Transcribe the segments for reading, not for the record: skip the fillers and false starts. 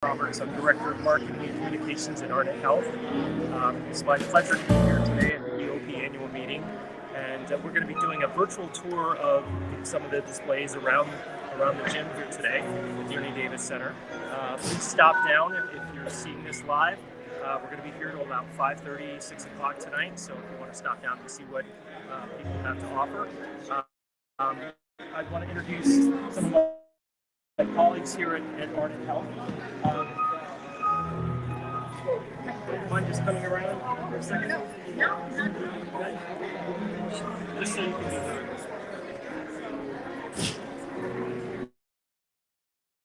Roberts. I'm Director of Marketing and Communications at Ardent Health. It's my pleasure to be here today at the EOP annual meeting, and we're going to be doing a virtual tour of some of the displays around the gym here today at the Ernie Davis Center. Please stop down if you're seeing this live. We're going to be here till about 5:30, 6 o'clock tonight, so if you want to stop down and see what people have to offer. I want to introduce some of my colleagues here at Ardent Health. Mind just coming around for a second? No, okay. Just so you can be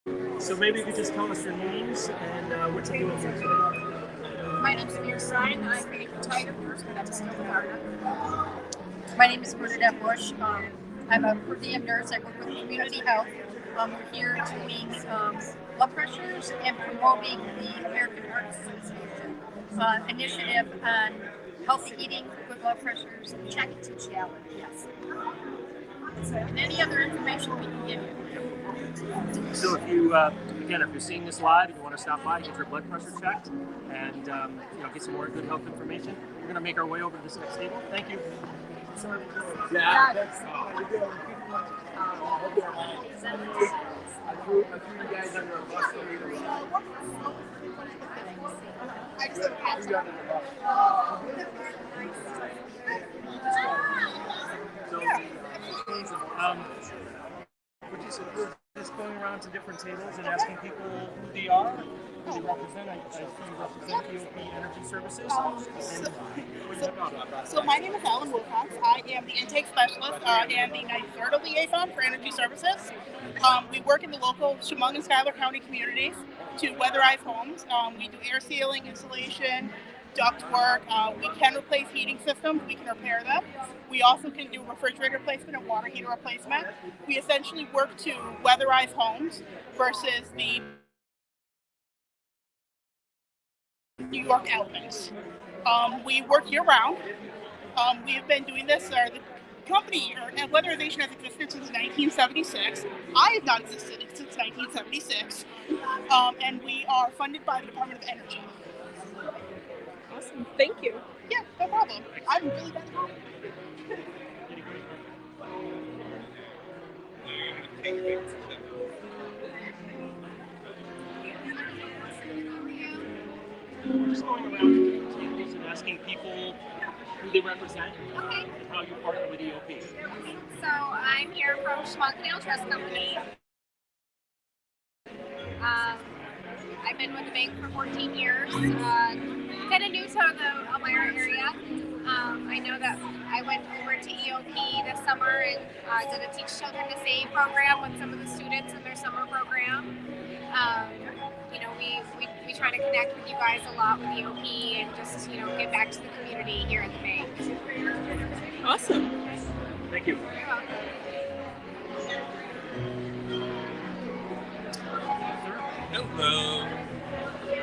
there. So maybe you could just tell us your names and what you're doing here today. My name is Amir Stein. I'm a retired nurse at Elmira. My name is Bernadette Bush. I'm a per diem nurse. I work with community health. We're here doing blood pressures and promoting the American Heart Association initiative on healthy eating, good blood pressures, check it to challenge. Yes. And any other information we can give you. So if you, again, if you're seeing this live and you want to stop by, get your blood pressure checked, and get some more good health information, we're going to make our way over to this next table. Thank you. Yeah, that's I threw you guys under a bus for me to run. We're just going around to different tables and asking people who they are, who they represent. I see you represent EOP Energy Services. So my name is Ellen Wilcox. I am the intake specialist and the 93rd liaison for Energy Services. We work in the local Chemung and Schuyler County communities to weatherize homes. We do air sealing, insulation, duct work. We can replace heating systems. We can repair them. We also can do refrigerator replacement and water heater replacement. We essentially work to weatherize homes versus the New York elements. We work year-round. We've been doing this, the company, or weatherization has existed since 1976. I have not existed since 1976. And we are funded by the Department of Energy. Awesome. Thank you. Yeah, no problem. I'm really bad at home. We're just going around to different tables and asking people who they represent and how you partner with EOP. So I'm here from Chemung Canal Trust Company. I've been with the bank for 14 years. Kind of new to the Elmira area. I know that I went over to EOP this summer and did a Teach Children to Save program with some of the students in their summer program. We try to connect with you guys a lot with EOP and just, give back to the community here at the bank. Awesome. Thank you. You're welcome. Hello.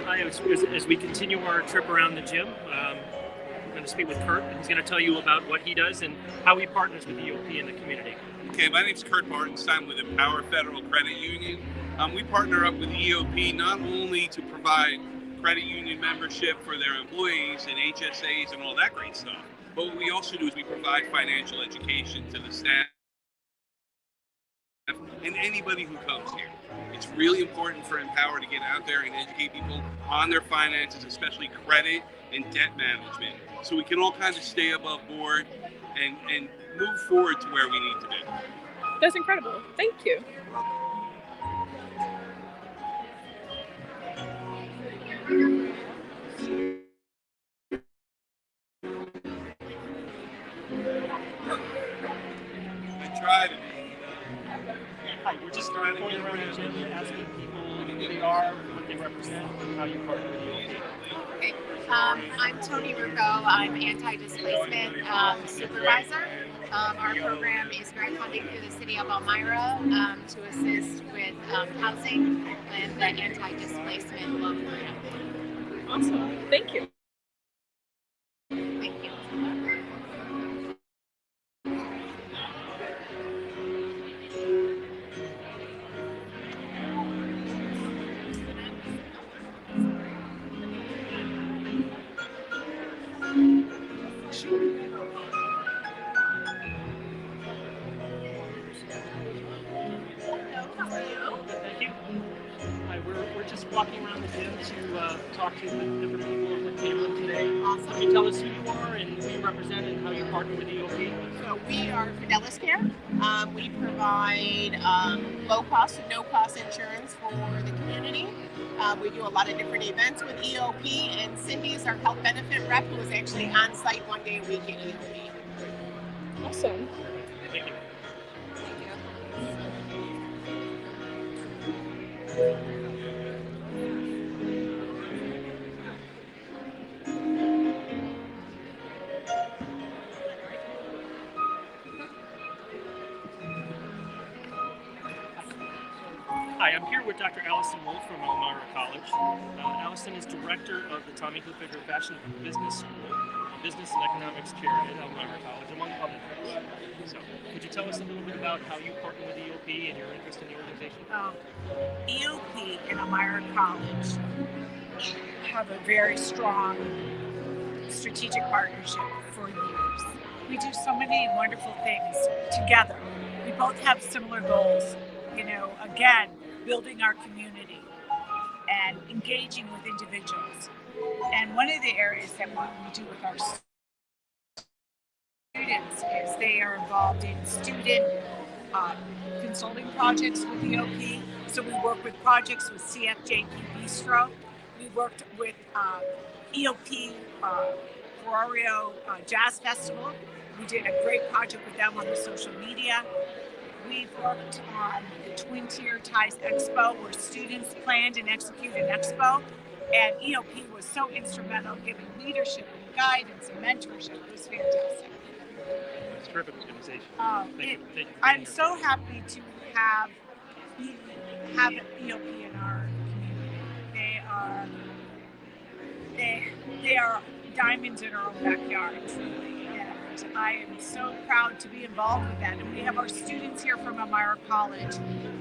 Hi, as we continue our trip around the gym, we're going to speak with Kurt, and he's going to tell you about what he does and how he partners with EOP in the community. Okay, my name's Kurt Bartenstein with Empower Federal Credit Union. We partner up with EOP not only to provide credit union membership for their employees and HSAs and all that great stuff, but what we also do is we provide financial education to the staff and anybody who comes here. It's really important for Empower to get out there and educate people on their finances, especially credit and debt management, so we can all kind of stay above board and move forward to where we need to be. That's incredible. Thank you. I tried it. Hi, we're just going around the gym and asking people who they are, what they represent, and how you partner with EOP. Okay. I'm Tony Rucco. I'm anti-displacement supervisor. Our program is grant funding through the city of Elmira to assist with housing and the anti-displacement loan grant. Awesome. Thank you. Thank you. walking around the gym to talk to the different people that came in today. Can you tell us who you are and who you represent and how you partner with EOP? So we are Fidelis Care. We provide low cost and no cost insurance for the community. We do a lot of different events with EOP, and Cindy's our health benefit rep who is actually on site 1 day a week at EOP. Awesome. Thank you. Hi, I'm here with Dr. Allison Wolf from Elmira College. Allison is director of the Tommy Hilfiger Fashion Business School, Business and Economics chair at Elmira College, among other things. So, could you tell us a little bit about how you partner with EOP and your interest in the organization? EOP and Elmira College have a very strong strategic partnership for years. We do so many wonderful things together. We both have similar goals, again, building our community and engaging with individuals. And one of the areas that we do with our students is they are involved in student consulting projects with EOP. So we work with projects with CFJP Bistro. We worked with EOP Florio Jazz Festival. We did a great project with them on the social media. We've worked on the Twin Tier Ties Expo, where students planned and executed an expo, and EOP was so instrumental giving leadership and guidance and mentorship. It was fantastic. It's a terrific organization. I'm so happy to have EOP in our community. They are diamonds in our own backyard, truly. And I am so proud to be involved with that. And we have our students here from Elmira College,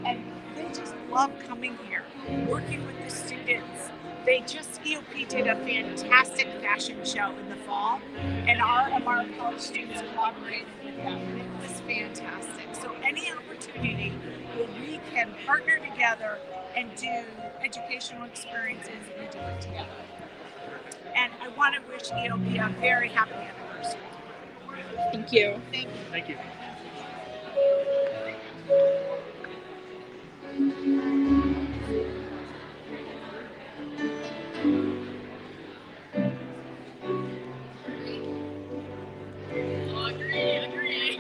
and they just love coming here, working with the students. EOP did a fantastic fashion show in the fall, and our Elmira College students collaborated with them, and it was fantastic. So any opportunity where we can partner together and do educational experiences, we do it together. And I want to wish EOP a very happy anniversary. Thank you. Thank you. Agree.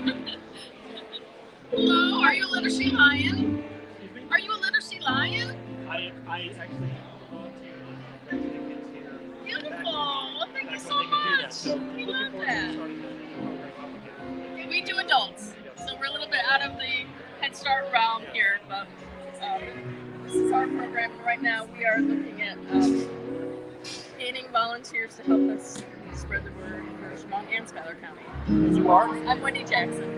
Hello, are you a literacy lion? Are you a literacy lion? I actually volunteered in the kids here. Beautiful. Well, thank you so much. We love that. We do adults, so we're a little bit out of the Head Start realm here, but this is our program. Right now we are looking at gaining volunteers to help us spread the word for Chemung and Schuyler County. You are? I'm Wendy Jackson.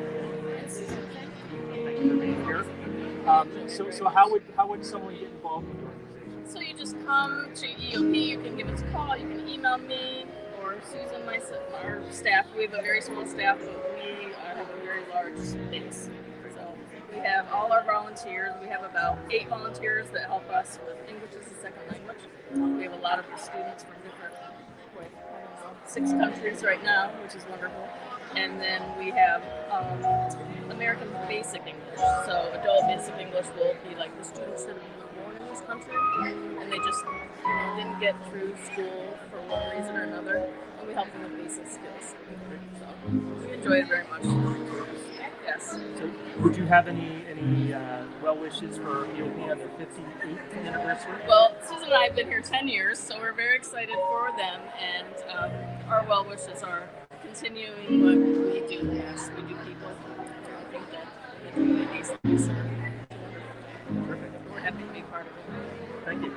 Thank you for being here. So how would someone get involved with the organization? So you just come to EOP, you can give us a call, you can email me, or Susan, our staff. We have a very small staff, but we have a very large base. So we have all our volunteers. We have about 8 volunteers that help us with English as a second language. We have a lot of students from different, 6 countries right now, which is wonderful. And then we have American Basic English. So adult basic English will be like the students that were born in this country and they just didn't get through school for one reason or another, and we help them with basic skills. So we enjoy it very much. Yes. So would you have any well wishes for EOP on their 58th anniversary? Well, Susan and I have been here 10 years, so we're very excited for them, and our well wishes are continuing what we do. Yes, we do people. I think that the communities that we serve. Perfect. We're happy to be part of it. Thank you.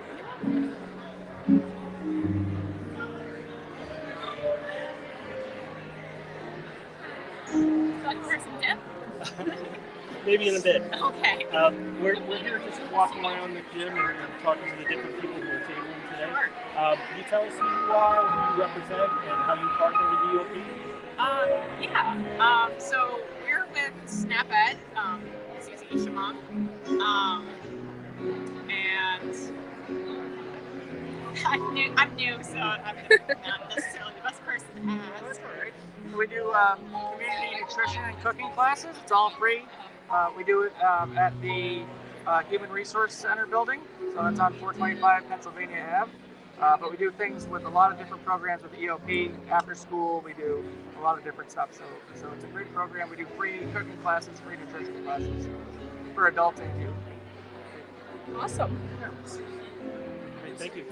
So I can hear some dip? Maybe in a bit. Okay. We're here just walking around the gym and talking to the different people who are tabling today. Can you tell us who you are, who you represent, and how you partner with EOP? So we're with SNAP-Ed, CC Chemung, and I'm new, so I'm not necessarily the best person to ask. That's all right. We do community nutrition and cooking classes. It's all free. We do it at the Human Resource Center building, so that's on 425 Pennsylvania Ave. But we do things with a lot of different programs with EOP. After school, we do a lot of different stuff. So it's a great program. We do free cooking classes, free nutrition classes for adults and youth. Awesome. Great, thank you.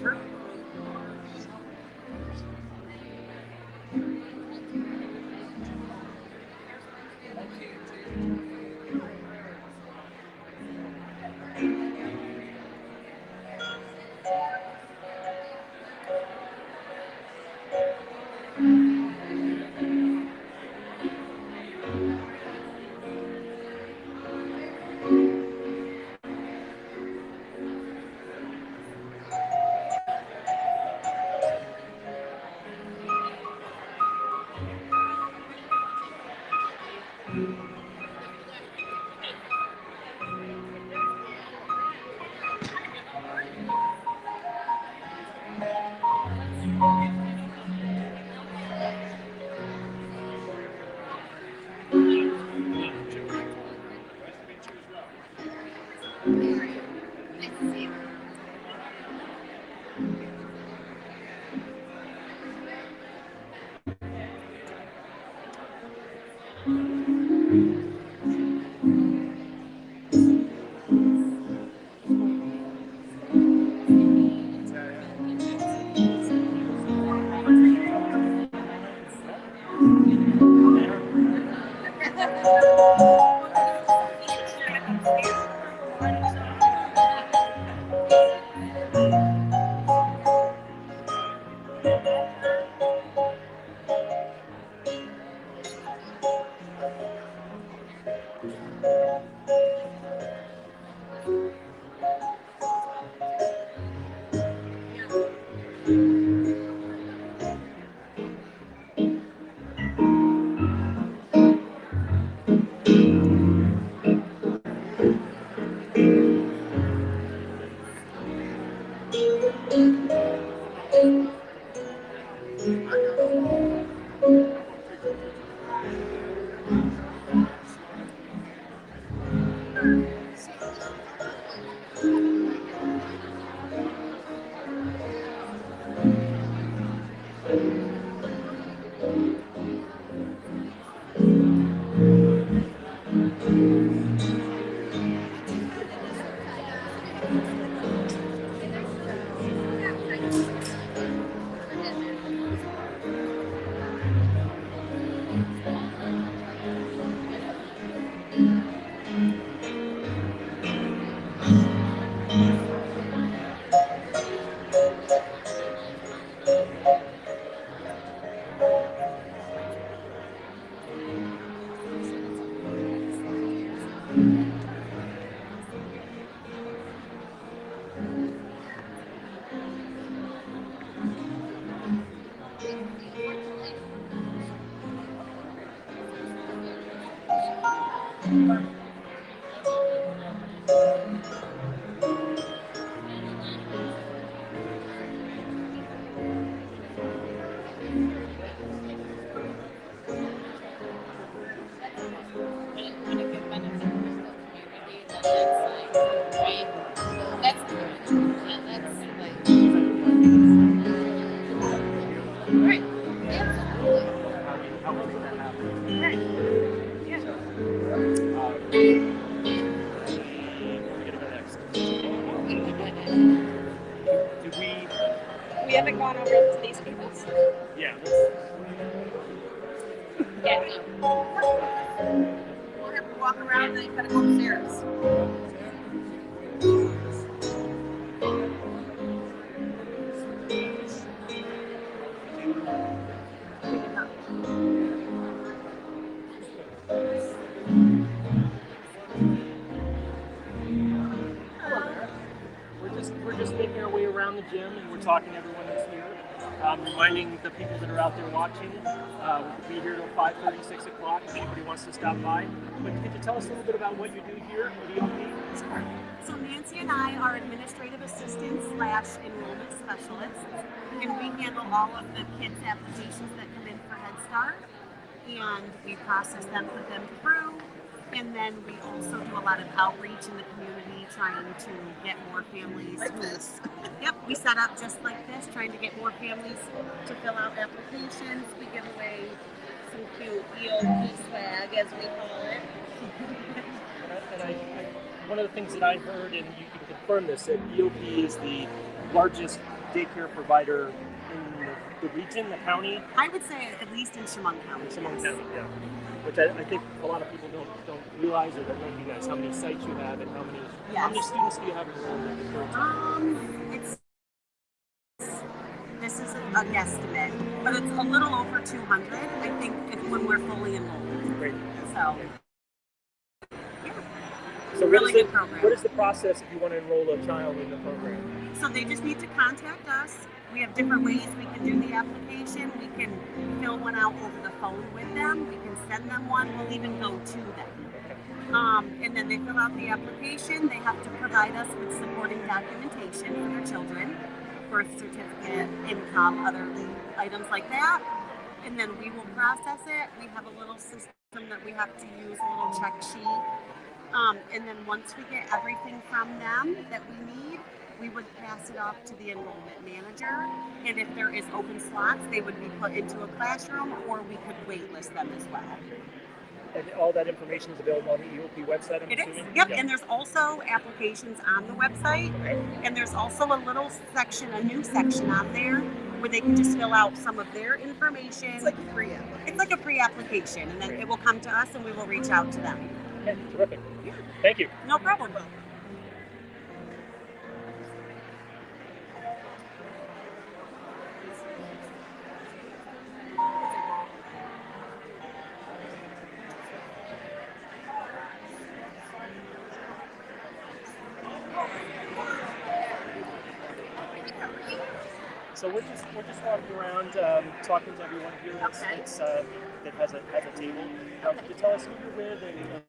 We haven't gone over to these people. Yeah. Yeah. We'll have to walk around and then you gotta go upstairs. We're just making our way around the gym, and we're talking to everyone that's here. Reminding the people that are out there watching, we'll be here till 5:30, 6 o'clock if anybody wants to stop by. But could you tell us a little bit about what you do here at EOP? So Nancy and I are administrative assistants / enrollment specialists, and we handle all of the kids' applications that come in for Head Start, and we process them, put them through, and then we also do a lot of outreach in the community, trying to get more families. Like this. Yep, we set up just like this, trying to get more families to fill out applications. We give away some cute EOP swag, as we call it. One of the things that I heard, and you can confirm this, that EOP is the largest daycare provider in the region, the county. I would say at least in Chemung County. Chemung County, yeah. Which I think a lot of people don't realize or don't recognize how many sites you have and how many students do you have enrolled in the program? This is a guesstimate, but it's a little over 200. I think when we're fully enrolled. Great. So. So really good program. What is the process if you want to enroll a child in the program? So they just need to contact us. We have different ways we can do the application. We can fill one out over the phone with them. We can send them one. We'll even go to them. And then they fill out the application. They have to provide us with supporting documentation for their children, birth certificate, income, other items like that. And then we will process it. We have a little system that we have to use, a little check sheet. And then once we get everything from them that we need, we would pass it off to the enrollment manager. And if there is open slots, they would be put into a classroom, or we could waitlist them as well. And all that information is available on the EOP website, I'm assuming? Yep, yeah. And there's also applications on the website. And there's also a little section, a new section on there, where they can just fill out some of their information. It's like a pre-application. It's like a pre-application, and then it will come to us and we will reach out to them. Okay, terrific. Thank you. No problem. So we're just walking around, talking to everyone here that has a table. Could you tell us who you're with and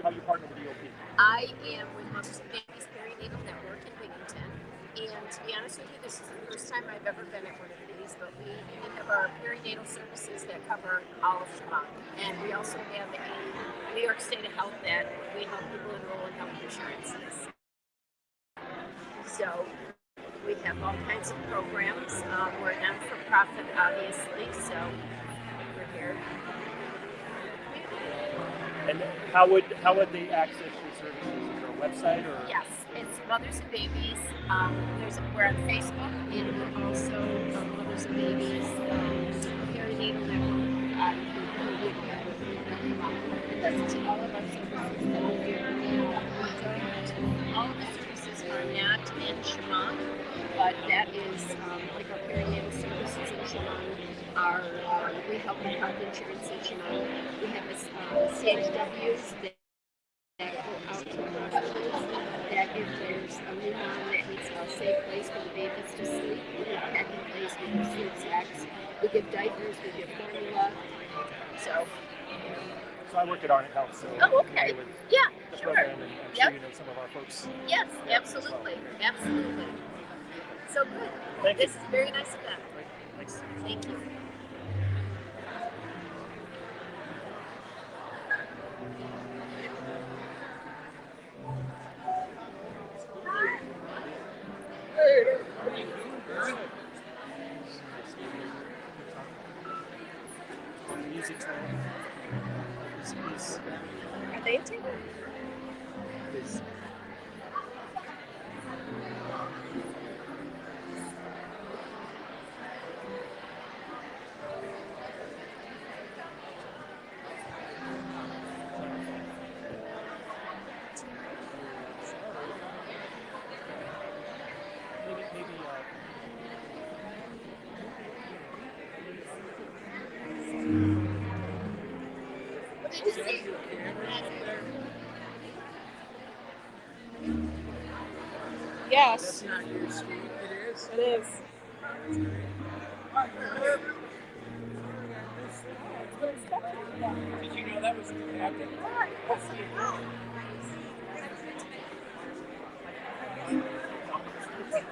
how you partner with EOP? I am with Mothers and Babies Perinatal Network in Binghamton, and to be honest with you, this is the first time I've ever been at one of these, but we have our perinatal services that cover all of Chemung, and we also have a New York State of Health that we help people enroll in health insurances. So we have all kinds of programs. We're a non-for-profit, obviously, so we're here. And how would they access your services? Is there a website or? Yes, it's Mothers and Babies. We're on Facebook, and we're also Mothers and Babies Perinatal Network on That's all of our services that we do. All of the services are not in Chemung, but that is like our perinatal services in Chemung. We help with health insurance in Chemung. We have a CHWs that go out to hospitals that if there's a new mom that needs a safe place for the babies to sleep, we give packing place, we give sleep sacks, we give diapers, we give formula. So I work at Arnett Health, so okay. Yeah, the sure. program, and I'm sure you know some of our folks. Yes, absolutely, absolutely. So good. Thank you. This is a very nice event. Thanks. Thank you. Music Are they attending? is What did you say? Yes, That's not your street. It is. it is. Did you know that was happening? Okay.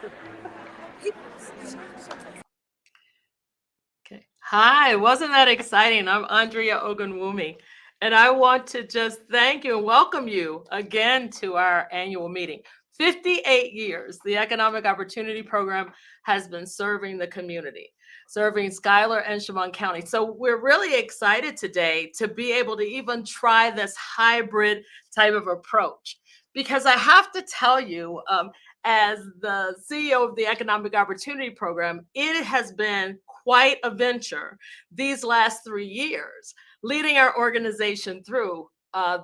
Hi, wasn't that exciting? I'm Andrea Ogunwumi, and I want to just thank you and welcome you again to our annual meeting. 58 years, the Economic Opportunity Program has been serving the community, serving Schuyler and Chemung County. So we're really excited today to be able to even try this hybrid type of approach, because I have to tell you, as the CEO of the Economic Opportunity Program, it has been quite a venture these last 3 years, leading our organization through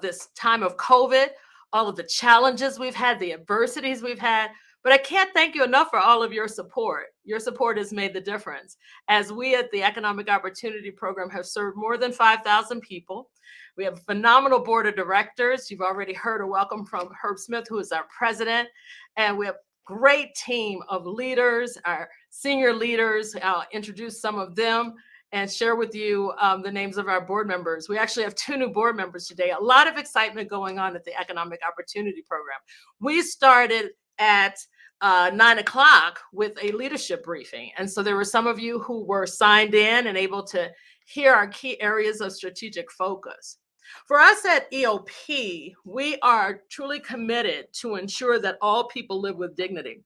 this time of COVID, all of the challenges we've had, the adversities we've had. But I can't thank you enough for all of your support. Your support has made the difference, as we at the Economic Opportunity Program have served more than 5,000 people. We have a phenomenal board of directors. You've already heard a welcome from Herb Smith, who is our president. And we have a great team of leaders, our senior leaders. I'll introduce some of them and share with you the names of our board members. We actually have 2 new board members today. A lot of excitement going on at the Economic Opportunity Program. We started at 9 o'clock with a leadership briefing. And so there were some of you who were signed in and able to hear our key areas of strategic focus. For us at EOP, we are truly committed to ensure that all people live with dignity.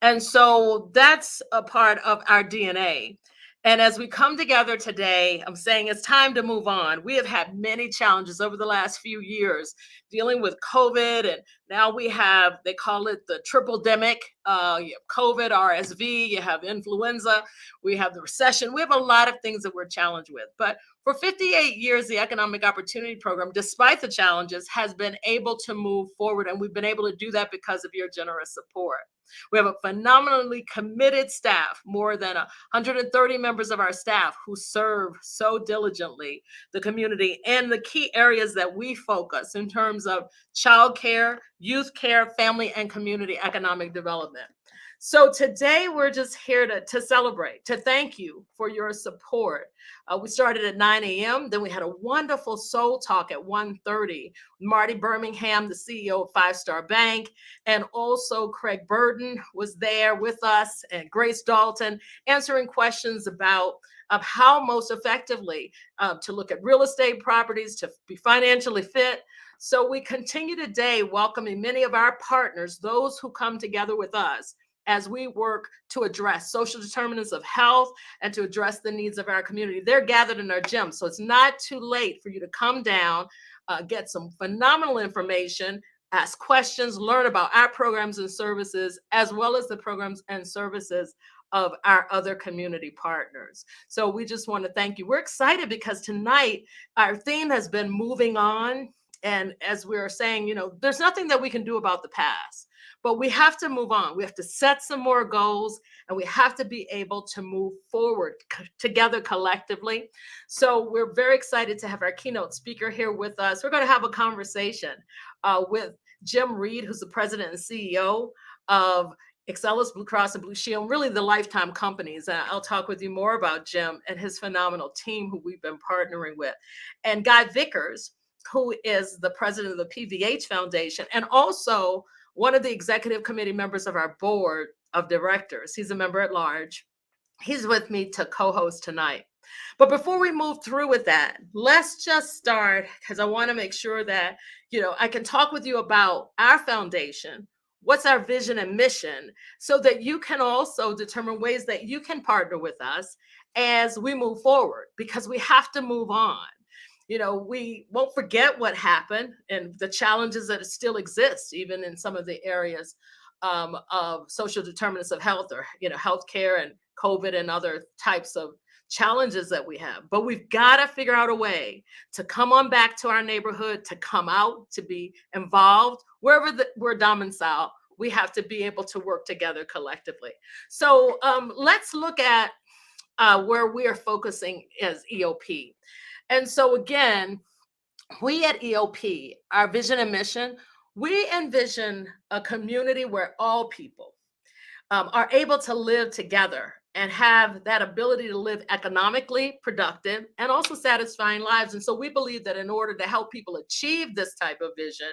And so that's a part of our DNA. And as we come together today, I'm saying it's time to move on. We have had many challenges over the last few years dealing with COVID, and now we have, they call it the triple-demic. You have COVID, RSV, you have influenza, we have the recession. We have a lot of things that we're challenged with. But for 58 years, the Economic Opportunity Program, despite the challenges, has been able to move forward. And we've been able to do that because of your generous support. We have a phenomenally committed staff, more than 130 members of our staff who serve so diligently the community and the key areas that we focus in terms of childcare, youth care, family and community economic development. So today we're just here to celebrate, to thank you for your support. We started at 9 a.m. Then we had a wonderful soul talk at 1:30. Marty Birmingham, the CEO of Five Star Bank, and also Craig Burden was there with us, and Grace Dalton, answering questions about how most effectively to look at real estate properties, to be financially fit. So we continue today welcoming many of our partners, those who come together with us as we work to address social determinants of health and to address the needs of our community. They're gathered in our gym, so it's not too late for you to come down, get some phenomenal information, ask questions, learn about our programs and services, as well as the programs and services of our other community partners. So we just want to thank you. We're excited because tonight our theme has been moving on. And as we were saying, you know, there's nothing that we can do about the past, but we have to move on. We have to set some more goals, and we have to be able to move forward together collectively. So we're very excited to have our keynote speaker here with us. We're going to have a conversation with Jim Reed, who's the president and CEO of Excellus BlueCross BlueShield, really the lifetime companies. And I'll talk with you more about Jim and his phenomenal team who we've been partnering with. And Guy Vickers, who is the president of the PVH Foundation and also one of the executive committee members of our board of directors. He's a member at large. He's with me to co-host tonight. But before we move through with that, let's just start, because I want to make sure that, you know, I can talk with you about our foundation, what's our vision and mission, so that you can also determine ways that you can partner with us as we move forward, because we have to move on. You know, we won't forget what happened and the challenges that still exist, even in some of the areas of social determinants of health, or, you know, healthcare and COVID and other types of challenges that we have. But we've got to figure out a way to come on back to our neighborhood, to come out, to be involved wherever we're domiciled. We have to be able to work together collectively. So let's look at where we are focusing as EOP. And so again, we at EOP, our vision and mission, we envision a community where all people are able to live together and have that ability to live economically productive and also satisfying lives. And so we believe that in order to help people achieve this type of vision,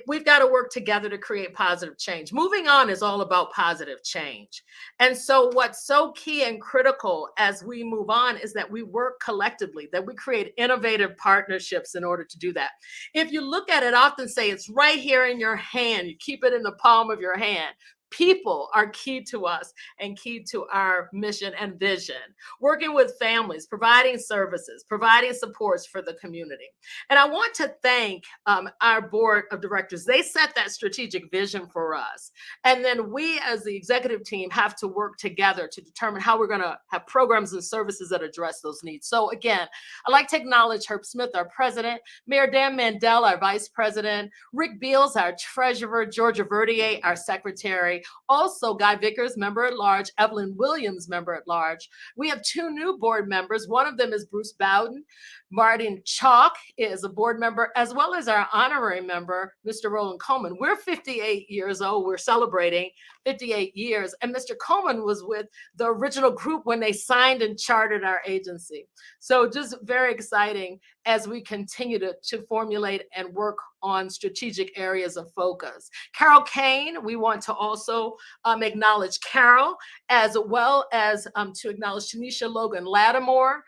we've got to work together to create positive change. Moving on is all about positive change. And so what's so key and critical as we move on is that we work collectively, that we create innovative partnerships in order to do that. If you look at it, I often say it's right here in your hand. You keep it in the palm of your hand. People are key to us and key to our mission and vision. Working with families, providing services, providing supports for the community. And I want to thank our board of directors. They set that strategic vision for us. And then we as the executive team have to work together to determine how we're going to have programs and services that address those needs. So again, I'd like to acknowledge Herb Smith, our president, Mayor Dan Mandel, our vice president, Rick Beals, our treasurer, Georgia Verdier, our secretary, also Guy Vickers, member at large, Evelyn Williams, member at large. We have 2 new board members. One of them is Bruce Bowden. Martin Chalk is a board member, as well as our honorary member, Mr. Roland Coleman. We're 58 years old. We're celebrating 58 years. And Mr. Coleman was with the original group when they signed and chartered our agency. So just very exciting as we continue to formulate and work on strategic areas of focus. Carol Kane, we want to also acknowledge Carol, as well as to acknowledge Tanisha Logan Lattimore,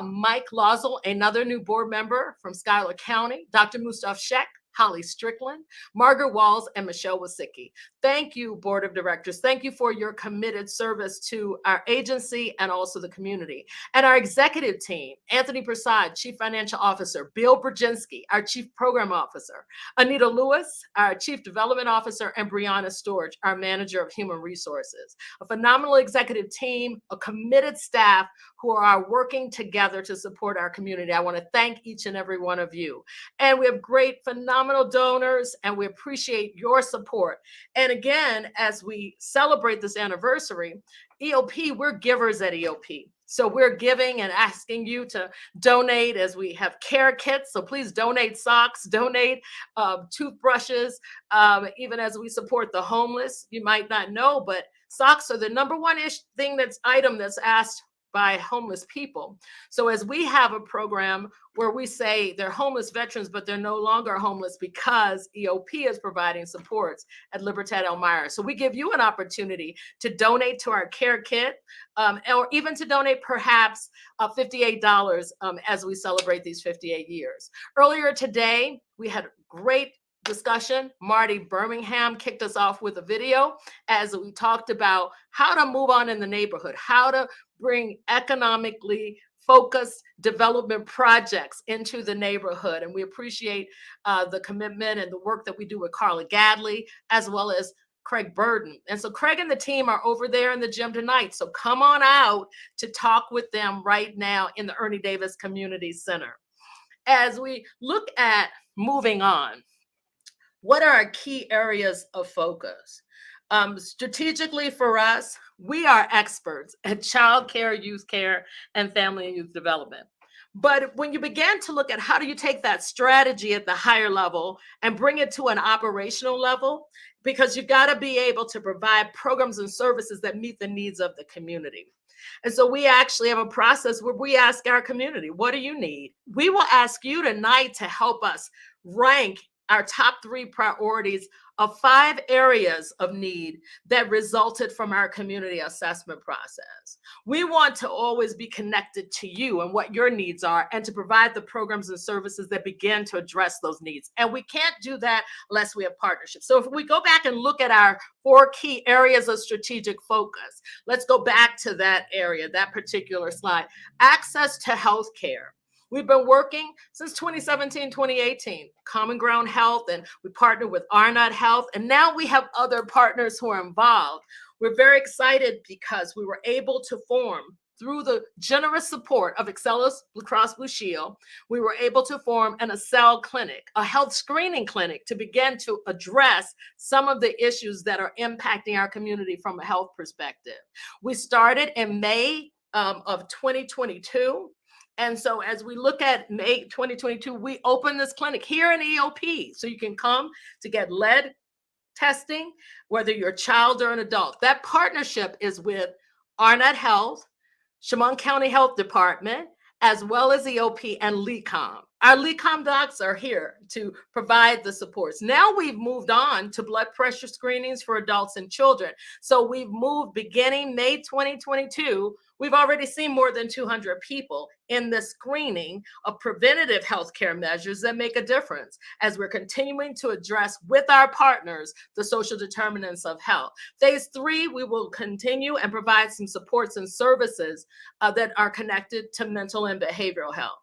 Mike Lozell, another new board member from Schuyler County, Dr. Mustaf Sheck, Holly Strickland, Margaret Walls, and Michelle Wasicki. Thank you, Board of Directors. Thank you for your committed service to our agency and also the community. And our executive team, Anthony Prasad, Chief Financial Officer, Bill Brzezinski, our Chief Program Officer, Anita Lewis, our Chief Development Officer, and Brianna Storch, our Manager of Human Resources. A phenomenal executive team, a committed staff who are working together to support our community. I want to thank each and every one of you. And we have great, phenomenal donors, and we appreciate your support. And again, as we celebrate this anniversary, EOP, we're givers at EOP. So we're giving and asking you to donate as we have care kits. So please donate socks, donate toothbrushes, even as we support the homeless. You might not know, but socks are the number one item that's asked by homeless people. So as we have a program where we say they're homeless veterans, but they're no longer homeless because EOP is providing supports at Libertad Elmira. So we give you an opportunity to donate to our care kit, or even to donate perhaps $58 as we celebrate these 58 years. Earlier today, we had great discussion. Marty Birmingham kicked us off with a video as we talked about how to move on in the neighborhood, how to bring economically focused development projects into the neighborhood. And we appreciate the commitment and the work that we do with Carla Gadley, as well as Craig Burden. And so Craig and the team are over there in the gym tonight. So come on out to talk with them right now in the Ernie Davis Community Center. As we look at moving on, what are our key areas of focus? Strategically for us, we are experts at child care, youth care, and family and youth development. But when you begin to look at how do you take that strategy at the higher level and bring it to an operational level, because you've got to be able to provide programs and services that meet the needs of the community. And so we actually have a process where we ask our community, what do you need? We will ask you tonight to help us rank our top 3 priorities of 5 areas of need that resulted from our community assessment process. We want to always be connected to you and what your needs are, and to provide the programs and services that begin to address those needs. And we can't do that unless we have partnerships. So if we go back and look at our 4 key areas of strategic focus, let's go back to that area, that particular slide. Access to health care. We've been working since 2017, 2018, Common Ground Health, and we partnered with Arnott Health, and now we have other partners who are involved. We're very excited because we were able to form, through the generous support of Excellus BlueCross BlueShield, we were able to form an ACEL clinic, a health screening clinic, to begin to address some of the issues that are impacting our community from a health perspective. We started in May of 2022. And so as we look at May 2022, we opened this clinic here in EOP. So you can come to get lead testing, whether you're a child or an adult. That partnership is with Arnott Health, Chemung County Health Department, as well as EOP and LECOM. Our LECOM docs are here to provide the supports. Now we've moved on to blood pressure screenings for adults and children. So we've moved beginning May 2022. We've already seen more than 200 people in the screening of preventative healthcare measures that make a difference as we're continuing to address with our partners the social determinants of health. Phase 3, we will continue and provide some supports and services that are connected to mental and behavioral health.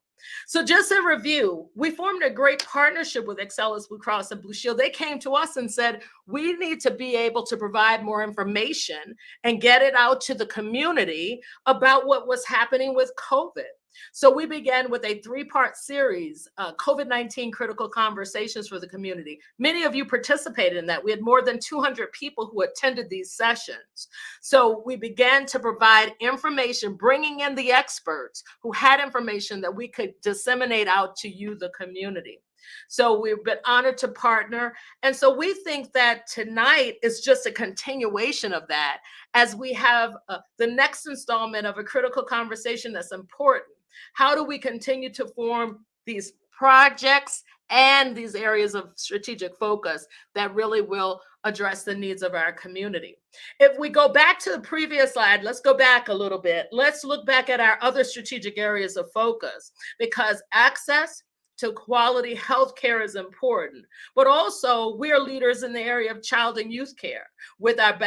So just a review, we formed a great partnership with Excellus BlueCross and BlueShield. They came to us and said, we need to be able to provide more information and get it out to the community about what was happening with COVID. So we began with a 3-part series, COVID-19 Critical Conversations for the Community. Many of you participated in that. We had more than 200 people who attended these sessions. So we began to provide information, bringing in the experts who had information that we could disseminate out to you, the community. So we've been honored to partner. And so we think that tonight is just a continuation of that as we have the next installment of a critical conversation that's important. How do we continue to form these projects and these areas of strategic focus that really will address the needs of our community? If we go back to the previous slide, let's go back a little bit. Let's look back at our other strategic areas of focus, because access to quality health care is important, but also we are leaders in the area of child and youth care with our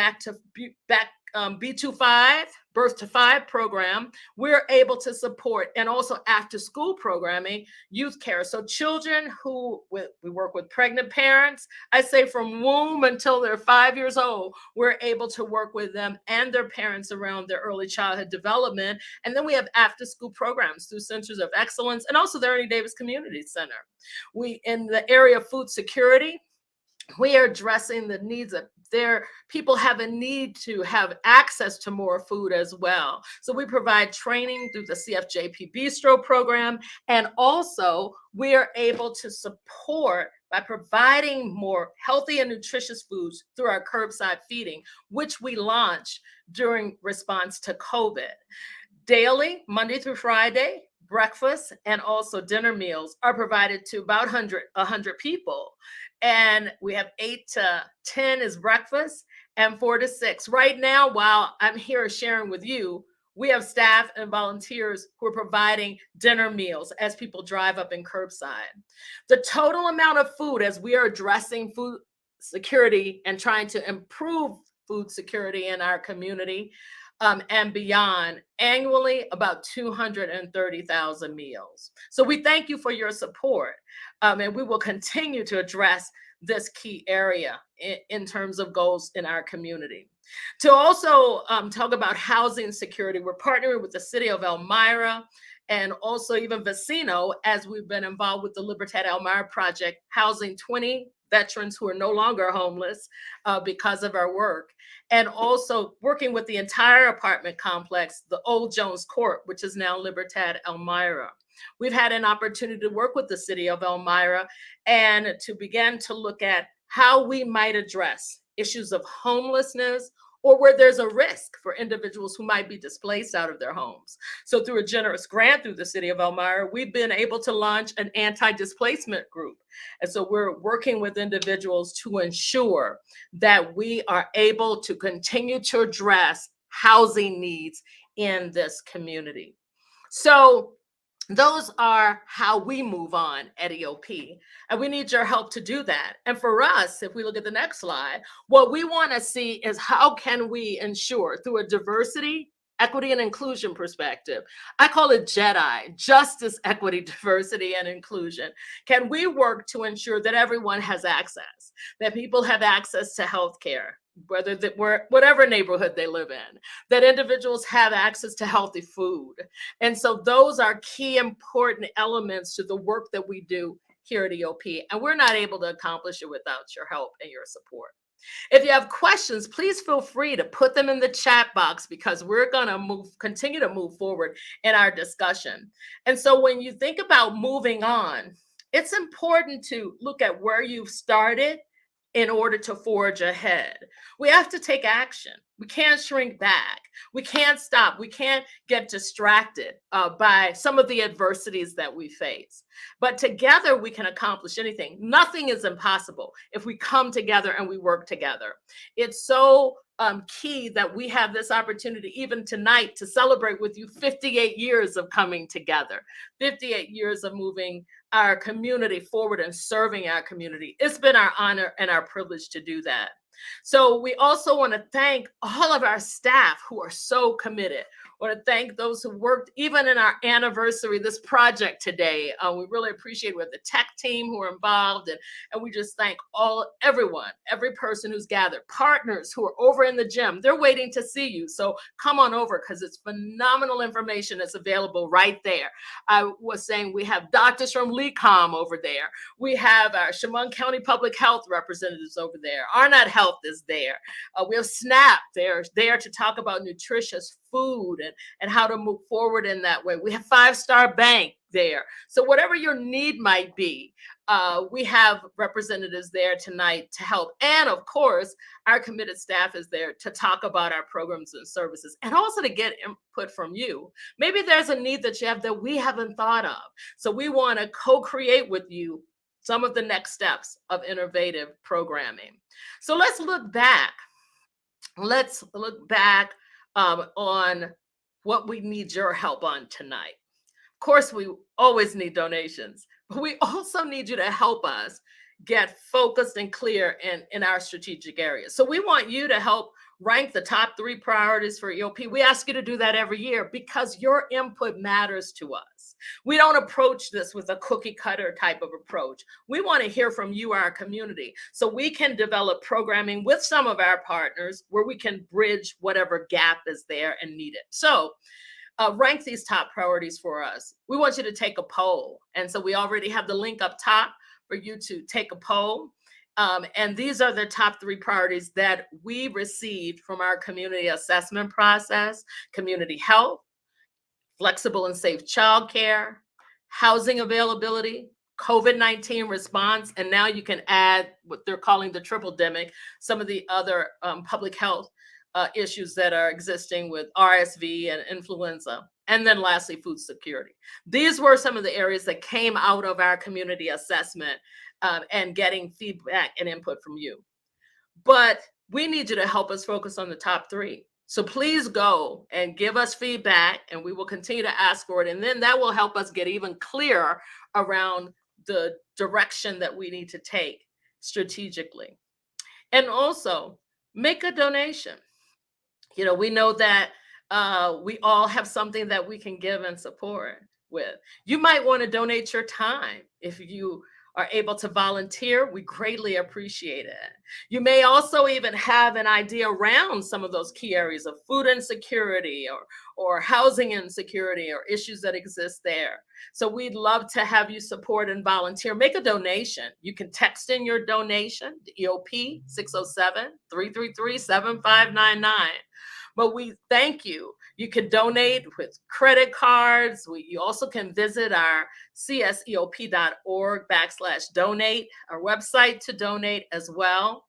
B25, Birth to 5 program. We're able to support, and also after school programming, youth care. So children who, we work with pregnant parents, I say from womb until they're 5 years old, we're able to work with them and their parents around their early childhood development. And then we have after school programs through Centers of Excellence and also the Ernie Davis Community Center. We, in the area of food security, we are addressing the needs of people have a need to have access to more food as well. So we provide training through the CFJP Bistro program. And also we are able to support by providing more healthy and nutritious foods through our curbside feeding, which we launched during response to COVID. Daily, Monday through Friday, breakfast and also dinner meals are provided to about 100 people. And we have 8 to 10 is breakfast and 4 to 6. Right now, while I'm here sharing with you, we have staff and volunteers who are providing dinner meals as people drive up in curbside. The total amount of food, as we are addressing food security and trying to improve food security in our community, and beyond, annually about 230,000 meals. So we thank you for your support, and we will continue to address this key area in terms of goals in our community. To also talk about housing security, we're partnering with the city of Elmira and also even Vecino, as we've been involved with the Libertad Elmira project, housing 20 veterans who are no longer homeless because of our work, and also working with the entire apartment complex, the old Jones Court, which is now Libertad Elmira. We've had an opportunity to work with the city of Elmira and to begin to look at how we might address issues of homelessness or where there's a risk for individuals who might be displaced out of their homes. So through a generous grant through the city of Elmira, we've been able to launch an anti-displacement group. And so we're working with individuals to ensure that we are able to continue to address housing needs in this community. So those are how we move on at EOP, and we need your help to do that. And for us, if we look at the next slide, what we want to see is how can we ensure through a diversity, equity, and inclusion perspective, I call it JEDI, justice, equity, diversity, and inclusion. Can we work to ensure that everyone has access, that people have access to healthcare, whatever neighborhood they live in, that individuals have access to healthy food. And so those are key important elements to the work that we do here at EOP. And we're not able to accomplish it without your help and your support. If you have questions, please feel free to put them in the chat box, because we're going to continue to move forward in our discussion. And so when you think about moving on, it's important to look at where you've started in order to forge ahead. We have to take action. We can't shrink back. We can't stop. We can't get distracted by some of the adversities that we face. But together we can accomplish anything. Nothing is impossible if we come together and we work together. It's so key that we have this opportunity even tonight to celebrate with you 58 years of coming together, 58 years of moving our community forward and serving our community. It's been our honor and our privilege to do that. So we also want to thank all of our staff who are so committed. I want to thank those who worked even in our anniversary, this project today. We really appreciate with the tech team who are involved. And we just thank everyone, every person who's gathered, partners who are over in the gym. They're waiting to see you. So come on over because it's phenomenal information that's available right there. I was saying we have doctors from LECOM over there. We have our Chemung County Public Health representatives over there. Arnott Health is there. We have SNAP. They're there to talk about nutritious food and how to move forward in that way. We have 5 Star Bank there. So whatever your need might be, we have representatives there tonight to help. And of course, our committed staff is there to talk about our programs and services and also to get input from you. Maybe there's a need that you have that we haven't thought of. So we want to co-create with you some of the next steps of innovative programming. So let's look back. Let's look back on what we need your help on tonight. Of course, we always need donations, but we also need you to help us get focused and clear in our strategic areas. So we want you to help rank the top 3 priorities for EOP. We ask you to do that every year because your input matters to us. We don't approach this with a cookie cutter type of approach. We want to hear from you, our community, so we can develop programming with some of our partners where we can bridge whatever gap is there and needed. So rank these top priorities for us. We want you to take a poll. And so we already have the link up top for you to take a poll. And these are the top 3 priorities that we received from our community assessment process: community health, flexible and safe childcare, housing availability, COVID-19 response, and now you can add what they're calling the triple demic, some of the other public health issues that are existing with RSV and influenza. And then lastly, food security. These were some of the areas that came out of our community assessment and getting feedback and input from you. But we need you to help us focus on the top 3. So please go and give us feedback, and we will continue to ask for it. And then that will help us get even clearer around the direction that we need to take strategically. And also make a donation. You know, we know that we all have something that we can give and support with. You might want to donate your time. If you are able to volunteer, we greatly appreciate it. You may also even have an idea around some of those key areas of food insecurity or housing insecurity or issues that exist there. So we'd love to have you support and volunteer. Make a donation. You can text in your donation to EOP 607-333-7599. But we thank you. You can donate with credit cards. You also can visit our cseop.org/donate, our website to donate as well.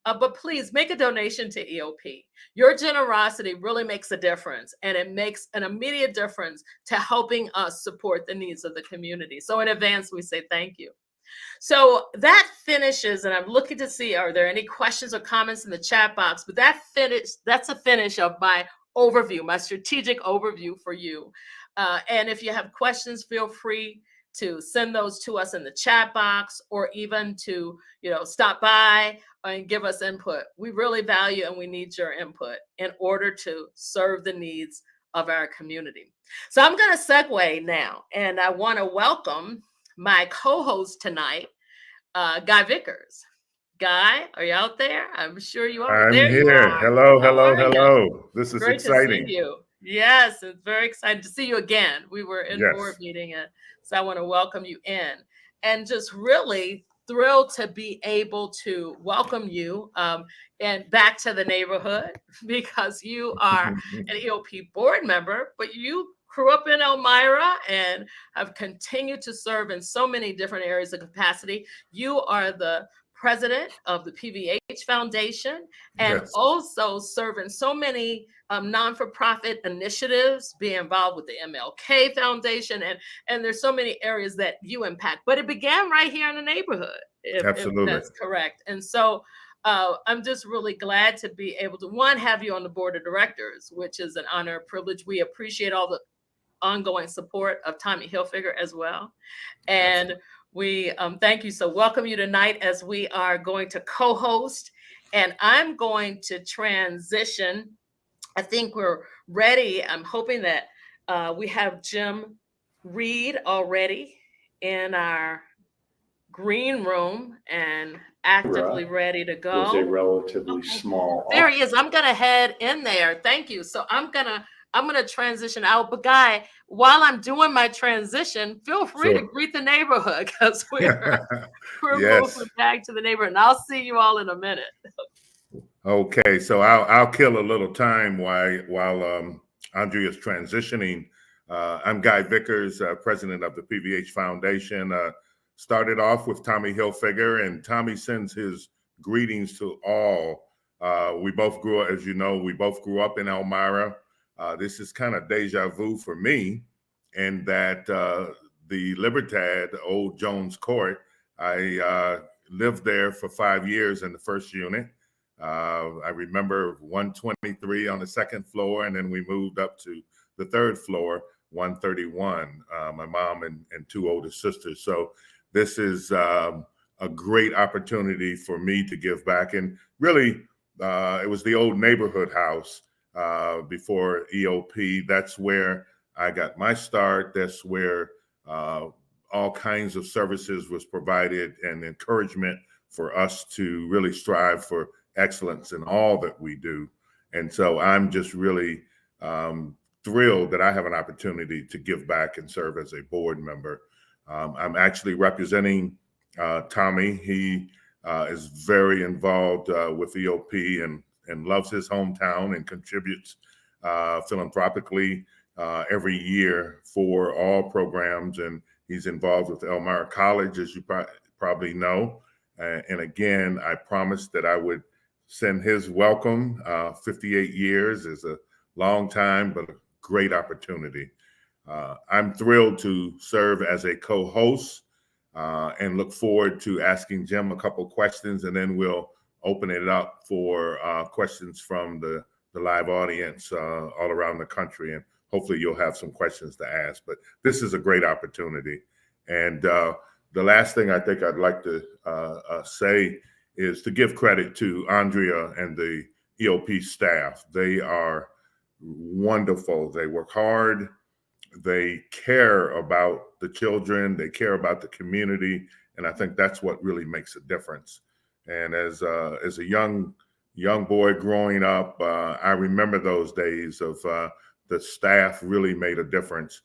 But please make a donation to EOP. Your generosity really makes a difference, and it makes an immediate difference to helping us support the needs of the community. So in advance, we say thank you. So that finishes, and I'm looking to see, are there any questions or comments in the chat box? But that's a finish of my overview, my strategic overview for you. And if you have questions, feel free to send those to us in the chat box, or even to, stop by and give us input. We really value and we need your input in order to serve the needs of our community. So I'm going to segue now, and I want to welcome my co-host tonight, Guy Vickers. Guy, are you out there? I'm sure you are. I'm here. Hello. This is Great exciting. To see you. Yes, it's very exciting to see you again. We were in board meeting, so I want to welcome you in, and just really thrilled to be able to welcome you and back to the neighborhood, because you are an EOP board member, but you grew up in Elmira and have continued to serve in so many different areas of capacity. You are the president of the PVH Foundation, and Yes. also serving so many non-for-profit initiatives, being involved with the MLK Foundation, and there's so many areas that you impact. But it began right here in the neighborhood, if Absolutely. that's correct. And so I'm just really glad to be able to, one, have you on the board of directors, which is an honor and privilege. We appreciate all the ongoing support of Tommy Hilfiger as well. And we thank you. So welcome you tonight as we are going to co-host, and I'm going to transition. I think we're ready. I'm hoping that we have Jim Reed already in our green room and actively ready to go. Was a relatively small. There he is. I'm gonna head in there. Thank you. So I'm gonna transition out. But Guy, while I'm doing my transition, feel free to greet the neighborhood, because we're Yes. moving back to the neighborhood. And I'll see you all in a minute. Okay, so I'll kill a little time while Andrea's transitioning. I'm Guy Vickers, president of the PVH Foundation. Started off with Tommy Hilfiger, and Tommy sends his greetings to all. We both grew up, as you know, we both grew up in Elmira. This is kind of deja vu for me, in that the Libertad, old Jones Court, I lived there for 5 years in the first unit. I remember 123 on the second floor, and then we moved up to the third floor, 131, my mom and two older sisters. So this is a great opportunity for me to give back. And really, it was the old neighborhood house before EOP. That's where I got my start. That's where all kinds of services was provided and encouragement for us to really strive for excellence in all that we do. And so I'm just really thrilled that I have an opportunity to give back and serve as a board member. I'm actually representing Tommy. He is very involved with EOP and loves his hometown and contributes philanthropically every year for all programs. And he's involved with Elmira College, as you probably know. And again, I promised that I would send his welcome. 58 years is a long time, but a great opportunity. I'm thrilled to serve as a co-host and look forward to asking Jim a couple questions, and then we'll open it up for questions from the live audience all around the country. And hopefully you'll have some questions to ask. But this is a great opportunity. And the last thing I think I'd like to say is to give credit to Andrea and the EOP staff. They are wonderful. They work hard. They care about the children. They care about the community. And I think that's what really makes a difference. And as a young boy growing up, I remember those days of the staff really made a difference,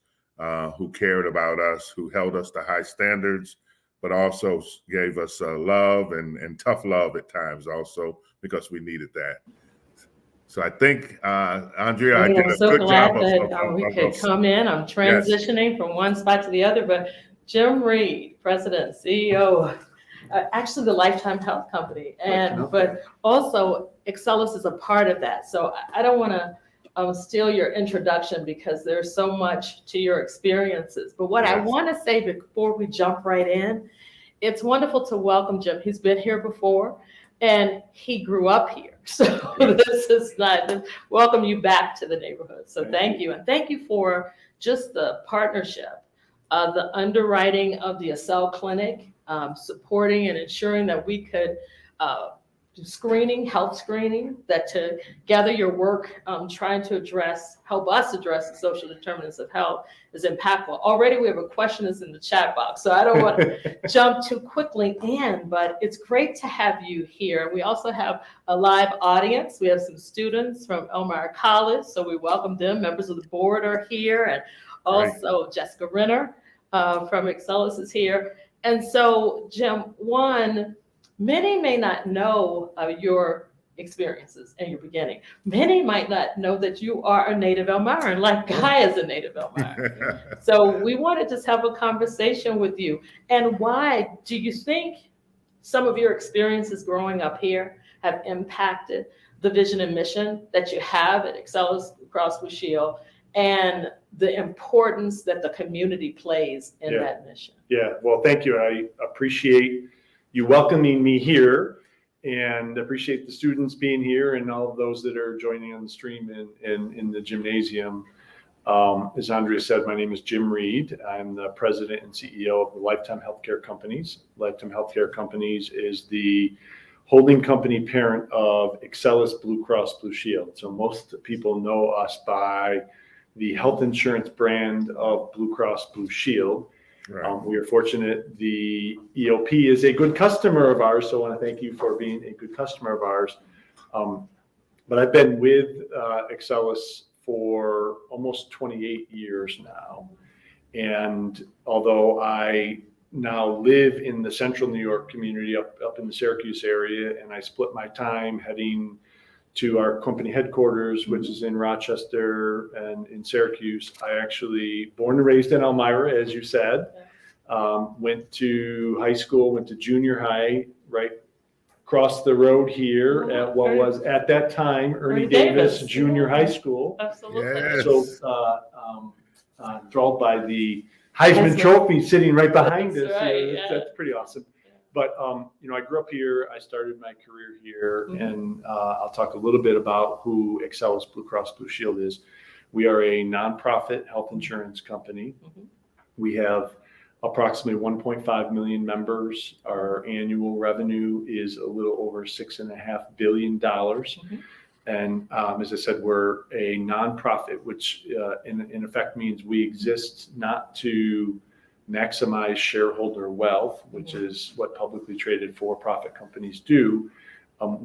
who cared about us, who held us to high standards, but also gave us love and tough love at times also, because we needed that. So I think, Andrea, I did a good job. I'm so glad that we could come in. I'm transitioning from one spot to the other, but Jim Reed, president, CEO, actually the Lifetime Health Company, but also Excellus is a part of that. So I don't want to steal your introduction, because there's so much to your experiences. But what I want to say before we jump right in, it's wonderful to welcome Jim. He's been here before, and he grew up here. So this is not, welcome you back to the neighborhood. So thank you. And thank you for just the partnership, the underwriting of the Excel Clinic, supporting and ensuring that we could do screening, health screening, that together your work trying to help us address the social determinants of health is impactful. Already we have a question that's in the chat box, so I don't want to jump too quickly in, but it's great to have you here. We also have a live audience. We have some students from Elmira College, so we welcome them. Members of the board are here, and also Jessica Renner from Excellus is here. And so, Jim, many may not know your experiences and your beginning. Many might not know that you are a native Elmiran, like Guy is a native Elmiran. So we want to just have a conversation with you. And why do you think some of your experiences growing up here have impacted the vision and mission that you have at Excellus BlueCross BlueShield and the importance that the community plays in that mission. Yeah, well, thank you. I appreciate you welcoming me here and appreciate the students being here and all of those that are joining on the stream in the gymnasium. As Andrea said, my name is Jim Reed. I'm the president and CEO of the Lifetime Healthcare Companies. Lifetime Healthcare Companies is the holding company parent of Excellus BlueCross BlueShield. So most people know us by the health insurance brand of BlueCross BlueShield. Right. We are fortunate the EOP is a good customer of ours, so I want to thank you for being a good customer of ours. But I've been with Excellus for almost 28 years now. And although I now live in the central New York community up in the Syracuse area, and I split my time heading to our company headquarters, which is in Rochester and in Syracuse. I actually born and raised in Elmira, as you said, went to high school, went to junior high, right across the road here at what was at that time Ernie Davis Junior High School. Absolutely. Yes. So enthralled by the Heisman Trophy sitting right behind us. Right, That's pretty awesome. But I grew up here. I started my career here, and I'll talk a little bit about who Excellus BlueCross BlueShield is. We are a nonprofit health insurance company. We have approximately 1.5 million members. Our annual revenue is a little over $6.5 billion. And as I said, we're a nonprofit, which in effect means we exist not to maximize shareholder wealth, which is what publicly traded for-profit companies do.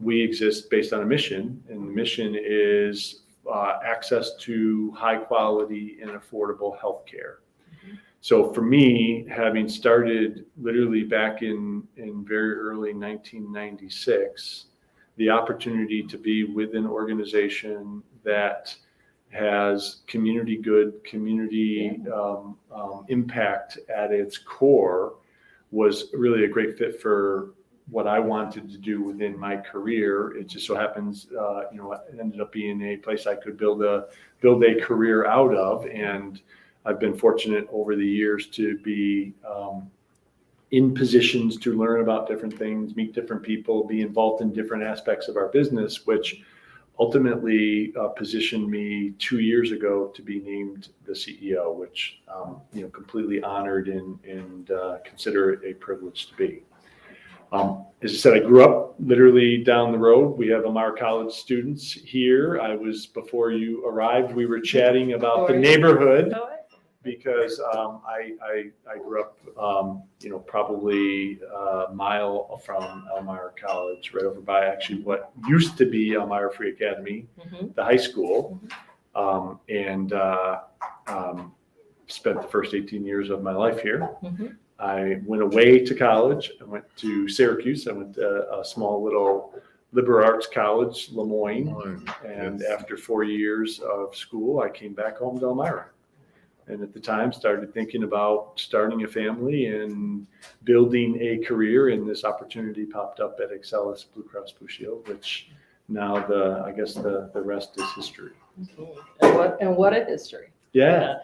We exist based on a mission, and the mission is access to high quality and affordable health care. So for me, having started literally back in very early 1996, the opportunity to be with an organization that has community good, community impact at its core was really a great fit for what I wanted to do within my career. It just so happens, it ended up being a place I could build a career out of. And I've been fortunate over the years to be in positions to learn about different things, meet different people, be involved in different aspects of our business, which ultimately positioned me 2 years ago to be named the CEO, which completely honored and consider it a privilege to be. As I said, I grew up literally down the road. We have Elmira College students here. Before you arrived, we were chatting about the neighborhood because I grew up, probably a mile from Elmira College, right over by actually what used to be Elmira Free Academy, the high school, and spent the first 18 years of my life here. I went away to college. I went to Syracuse. I went to a small little liberal arts college, Lemoyne. And after 4 years of school, I came back home to Elmira. And at the time, started thinking about starting a family and building a career. And this opportunity popped up at Excellus BlueCross BlueShield, which now the rest is history. And what a history. Yeah.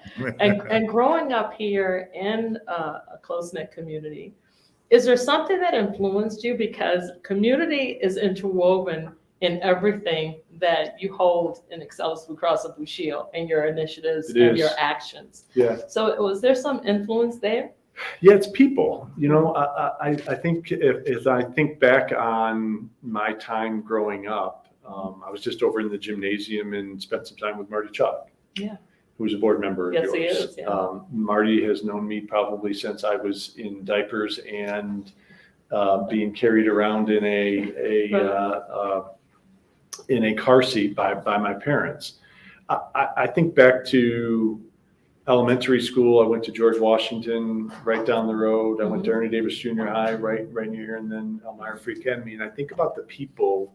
And growing up here in a close-knit community, is there something that influenced you? Because community is interwoven in everything that you hold in Excellus BlueCross BlueShield and your initiatives and your actions. Yeah. So was there some influence there? Yeah, it's people. I think if I think back on my time growing up, I was just over in the gymnasium and spent some time with Marty Chuck. Yeah. Who's a board member of yours. Yes, he is. Yeah. Marty has known me probably since I was in diapers and being carried around in a car seat by my parents. I think back to elementary school. I went to George Washington right down the road. I went to Ernie Davis Junior High right near here, and then Elmira Free Academy. And I think about the people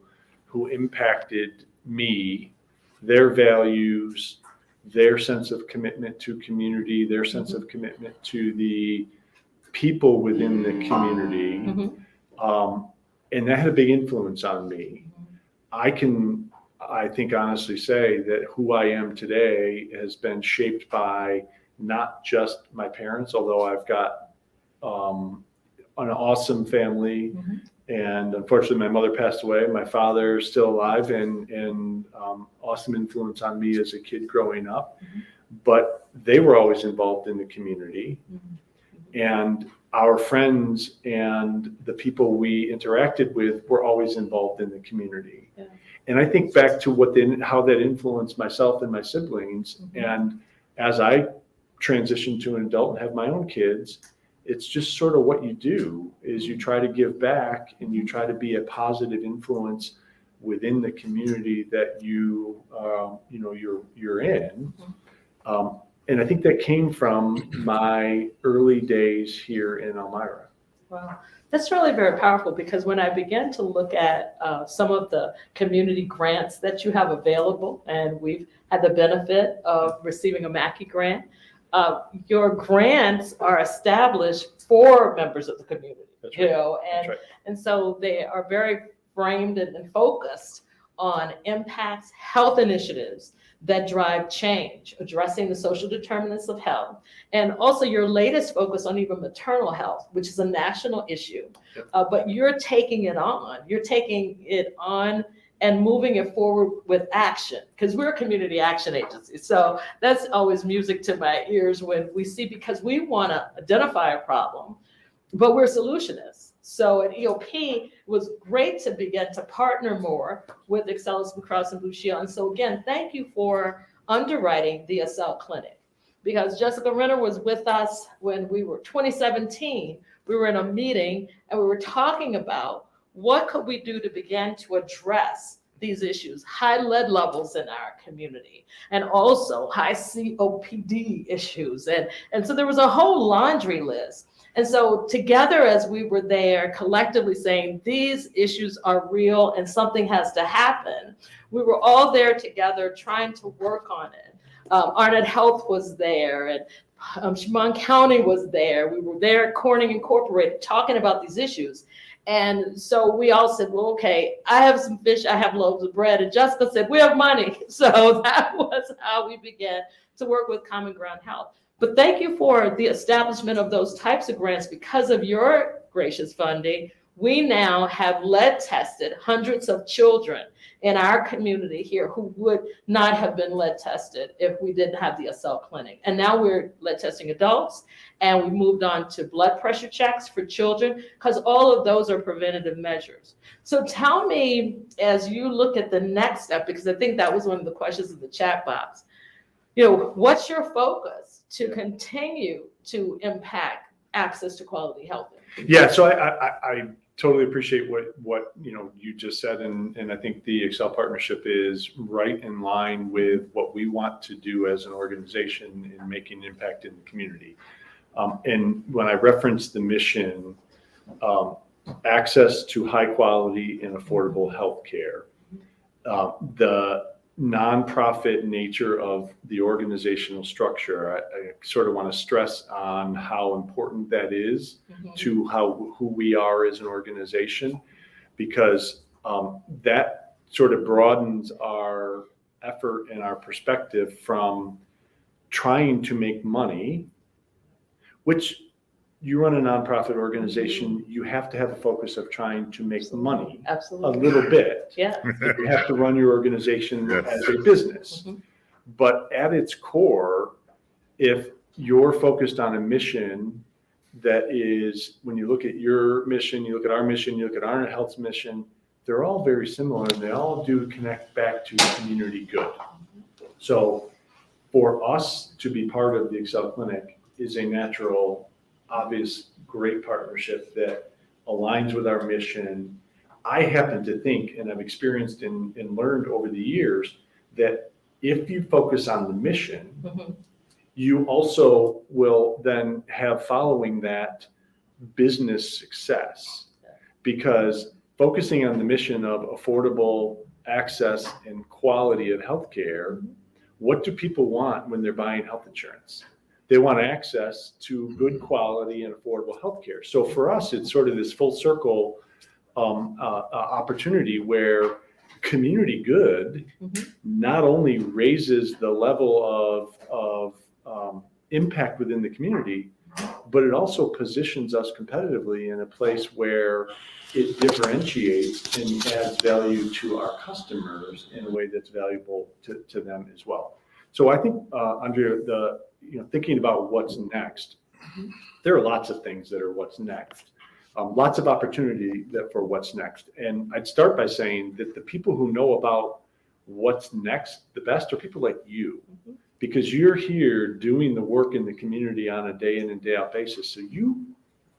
who impacted me, their values, their sense of commitment to community, their sense of commitment to the people within the community. And that had a big influence on me. I think honestly say that who I am today has been shaped by not just my parents, although I've got an awesome family. And unfortunately, my mother passed away. My father is still alive and awesome influence on me as a kid growing up. But they were always involved in the community. And our friends and the people we interacted with were always involved in the community. And I think back to how that influenced myself and my siblings. And as I transitioned to an adult and have my own kids, it's just sort of what you do is you try to give back and you try to be a positive influence within the community that you're in. And I think that came from my early days here in Elmira. Wow, that's really very powerful, because when I began to look at some of the community grants that you have available, and we've had the benefit of receiving a Mackey grant, your grants are established for members of the community. That's right. And and so they are very framed and focused on impacts, health initiatives that drive change, addressing the social determinants of health, and also your latest focus on even maternal health, which is a national issue. But you're taking it on and moving it forward with action, because we're a community action agency. So that's always music to my ears when we see, because we want to identify a problem, but we're solutionists. So at EOP, it was great to begin to partner more with Excellus BlueCross and BlueShield. And so again, thank you for underwriting the Excel Clinic, because Jessica Renner was with us when we were 2017. We were in a meeting and we were talking about what could we do to begin to address these issues, high lead levels in our community, and also high COPD issues. And so there was a whole laundry list. And so together, as we were there collectively saying these issues are real and something has to happen, we were all there together trying to work on it. Arnett Health was there, and Chemung County was there. We were there at Corning Incorporated talking about these issues. And so we all said, well, okay, I have some fish, I have loaves of bread. And Jessica said, we have money. So that was how we began to work with Common Ground Health. But thank you for the establishment of those types of grants. Because of your gracious funding, we now have lead tested hundreds of children in our community here who would not have been lead tested if we didn't have the Excel Clinic. And now we're lead testing adults, and we moved on to blood pressure checks for children, because all of those are preventative measures. So tell me, as you look at the next step, because I think that was one of the questions in the chat box, what's your focus to continue to impact access to quality health? Yeah, so I totally appreciate what you just said, and I think the Excel partnership is right in line with what we want to do as an organization in making an impact in the community. And when I reference the mission, access to high quality and affordable health care, the nonprofit nature of the organizational structure, I sort of want to stress on how important that is to who we are as an organization, because that sort of broadens our effort and our perspective from trying to make money, which you run a nonprofit organization, you have to have a focus of trying to make money. Absolutely. A little bit. Yeah. You have to run your organization as a business. But at its core, if you're focused on a mission that is, when you look at your mission, you look at our mission, you look at Arnett Health's mission, they're all very similar, and they all do connect back to community good. So for us to be part of the Excel Clinic is a natural, obvious, great partnership that aligns with our mission. I happen to think, and I've experienced and learned over the years, that if you focus on the mission, you also will then have following that business success, because focusing on the mission of affordable access and quality of healthcare, what do people want when they're buying health insurance? They want access to good quality and affordable healthcare. So for us, it's sort of this full circle opportunity where community good not only raises the level of impact within the community, but it also positions us competitively in a place where it differentiates and adds value to our customers in a way that's valuable to them as well. So I think, Andrea, thinking about what's next, there are lots of things that are what's next. Lots of opportunity for what's next. And I'd start by saying that the people who know about what's next the best are people like you, because you're here doing the work in the community on a day in and day out basis. So you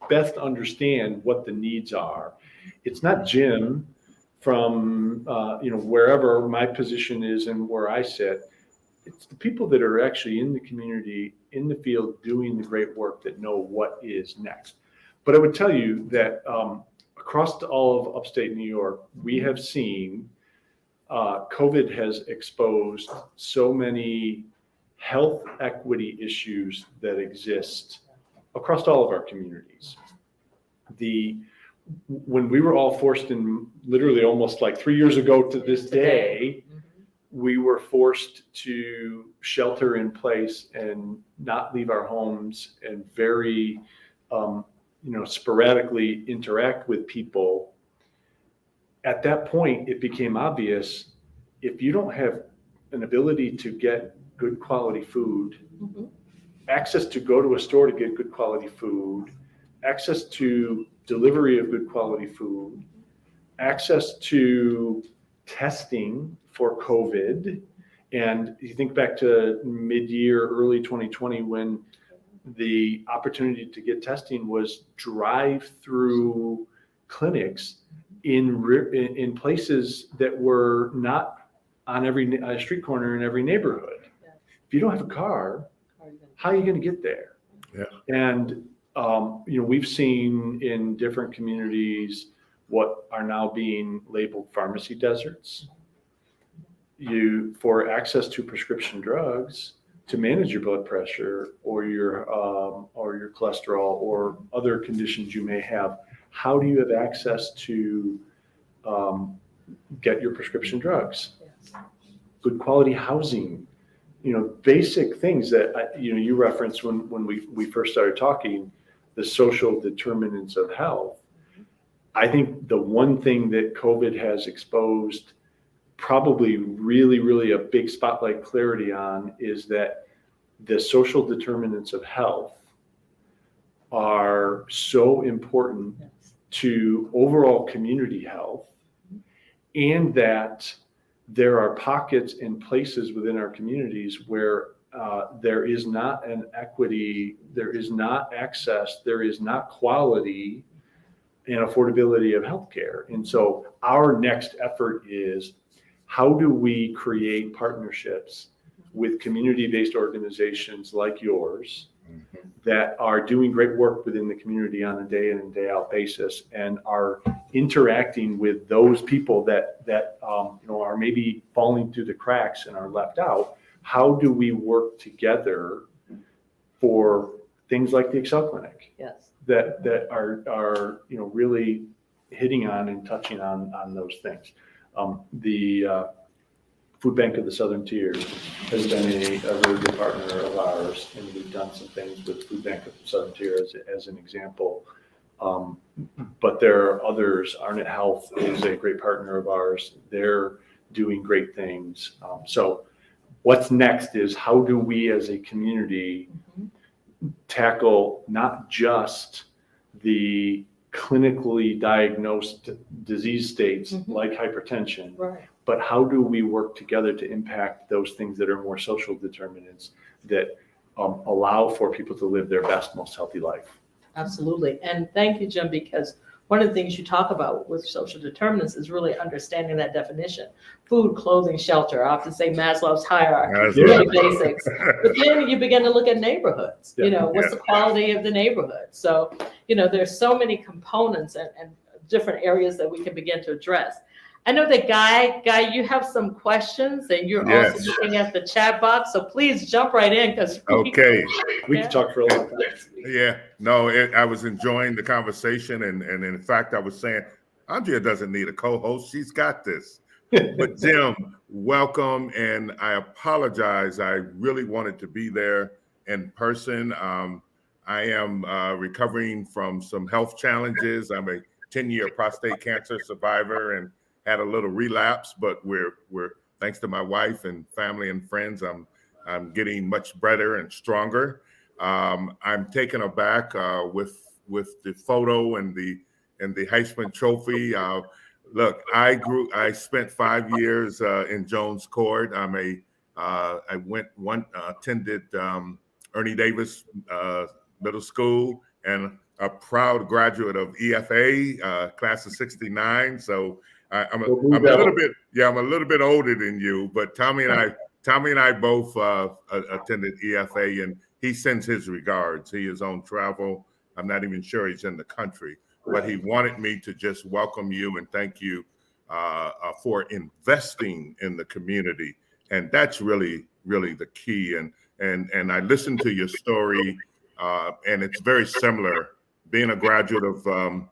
best understand what the needs are. It's not Jim from wherever my position is and where I sit. It's the people that are actually in the community, in the field, doing the great work that know what is next. But I would tell you that across all of upstate New York, we have seen COVID has exposed so many health equity issues that exist across all of our communities. When we were all forced in, literally almost like 3 years ago to this day, we were forced to shelter in place and not leave our homes and very sporadically interact with people. At that point, it became obvious, if you don't have an ability to get good quality food, access to go to a store to get good quality food, access to delivery of good quality food, access to testing for COVID. And you think back to mid-year, early 2020, when the opportunity to get testing was drive-through clinics in places that were not on every street corner in every neighborhood. If you don't have a car, how are you going to get there? Yeah. And we've seen in different communities what are now being labeled pharmacy deserts. For access to prescription drugs to manage your blood pressure or your cholesterol or other conditions you may have, how do you have access to get your prescription drugs? Good quality housing, basic things that you referenced when we first started talking, the social determinants of health. I think the one thing that COVID has exposed probably really a big spotlight clarity on is that the social determinants of health are so important to overall community health, and that there are pockets and places within our communities where there is not an equity, there is not access, there is not quality and affordability of healthcare. And so our next effort is, how do we create partnerships with community-based organizations like yours that are doing great work within the community on a day in and day out basis, and are interacting with those people that are maybe falling through the cracks and are left out? How do we work together for things like the Excel Clinic? Yes. That are really hitting on and touching on those things. The Food Bank of the Southern Tier has been a really good partner of ours, and we've done some things with Food Bank of the Southern Tier as an example. But there are others. Arnett Health is a great partner of ours. They're doing great things. So what's next is, how do we as a community tackle not just the clinically diagnosed disease states like hypertension, but how do we work together to impact those things that are more social determinants that allow for people to live their best, most healthy life? Absolutely. And thank you, Jim, because one of the things you talk about with social determinants is really understanding that definition. Food, clothing, shelter. I often say Maslow's hierarchy, really basics. But then you begin to look at neighborhoods. What's the quality of the neighborhood? So, there's so many components and different areas that we can begin to address. I know that Guy, you have some questions, and you're also looking at the chat box. So please jump right in, because we can talk for a long time. Yeah, no, I was enjoying the conversation, and in fact, I was saying, Andrea doesn't need a co-host. She's got this. But Jim, welcome. And I apologize. I really wanted to be there in person. I am recovering from some health challenges. I'm a 10-year prostate cancer survivor and had a little relapse, but we're thanks to my wife and family and friends, I'm getting much better and stronger. I'm taken aback with the photo and the Heisman Trophy. Look, I spent 5 years in Jones Court. I attended Ernie Davis Middle School and a proud graduate of EFA, class of '69. So I'm a little bit older than you, but Tommy and I both attended EFA, and he sends his regards. He is on travel. I'm not even sure he's in the country, but he wanted me to just welcome you and thank you for investing in the community, and that's really the key. And I listened to your story, and it's very similar. Being a graduate of an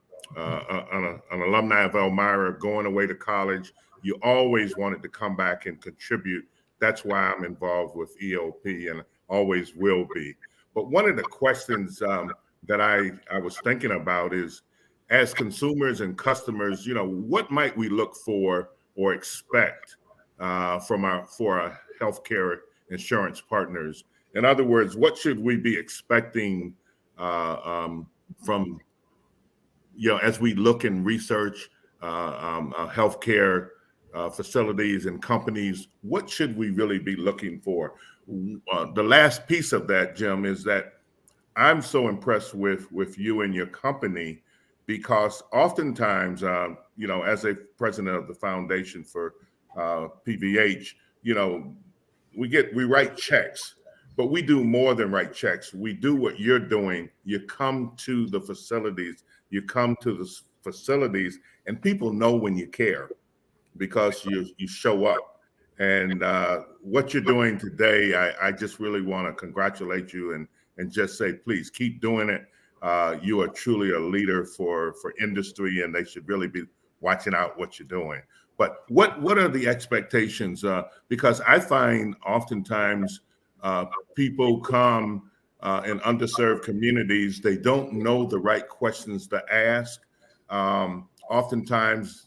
alumni of Elmira, going away to college, you always wanted to come back and contribute. That's why I'm involved with EOP and always will be. But one of the questions that I was thinking about is, as consumers and customers, what might we look for or expect for our healthcare insurance partners? In other words, what should we be expecting from, as we look and research healthcare facilities and companies? What should we really be looking for? The last piece of that, Jim, is that I'm so impressed with you and your company, because oftentimes, as a president of the foundation for PVH, we write checks, but we do more than write checks. We do what you're doing. You come to the facilities, and people know when you care because you show up. And what you're doing today, I just really want to congratulate you and just say, please keep doing it. You are truly a leader for industry, and they should really be watching out what you're doing. But what are the expectations? Because I find oftentimes people come in underserved communities, they don't know the right questions to ask. Oftentimes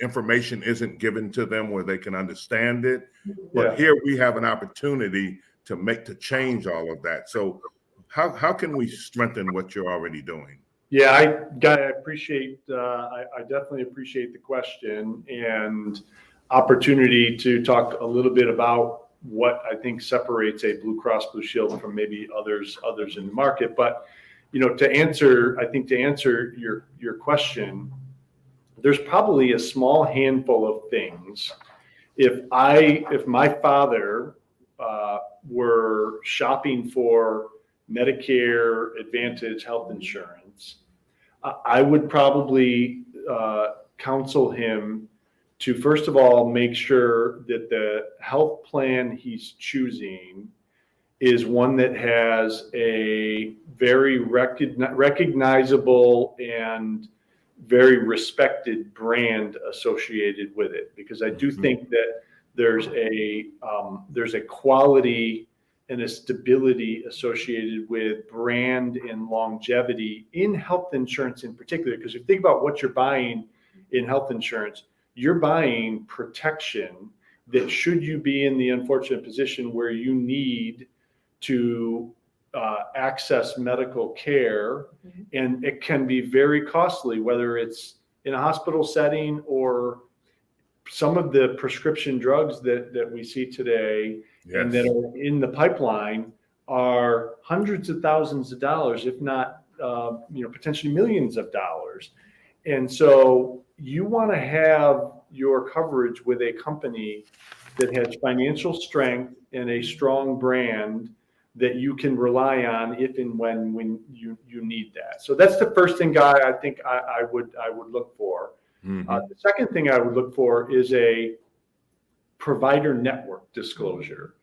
information isn't given to them where they can understand it. But here we have an opportunity to change all of that. So how can we strengthen what you're already doing? Yeah, I appreciate. I definitely appreciate the question and opportunity to talk a little bit about what I think separates a Blue Cross Blue Shield from maybe others in the market. But to answer your question, there's probably a small handful of things. If my father were shopping for Medicare Advantage health insurance, I would probably counsel him to, first of all, make sure that the health plan he's choosing is one that has a very recognizable and very respected brand associated with it. Because I do think that there's a quality and a stability associated with brand and longevity in health insurance in particular. Because if you think about what you're buying in health insurance, you're buying protection that, should you be in the unfortunate position where you need to access medical care, and it can be very costly, whether it's in a hospital setting or some of the prescription drugs that we see today and that are in the pipeline are hundreds of thousands of dollars, if not potentially millions of dollars. And so you want to have your coverage with a company that has financial strength and a strong brand that you can rely on if and when you need that. So that's the first thing, Guy, I think I would look for. The second thing I would look for is a provider network disclosure.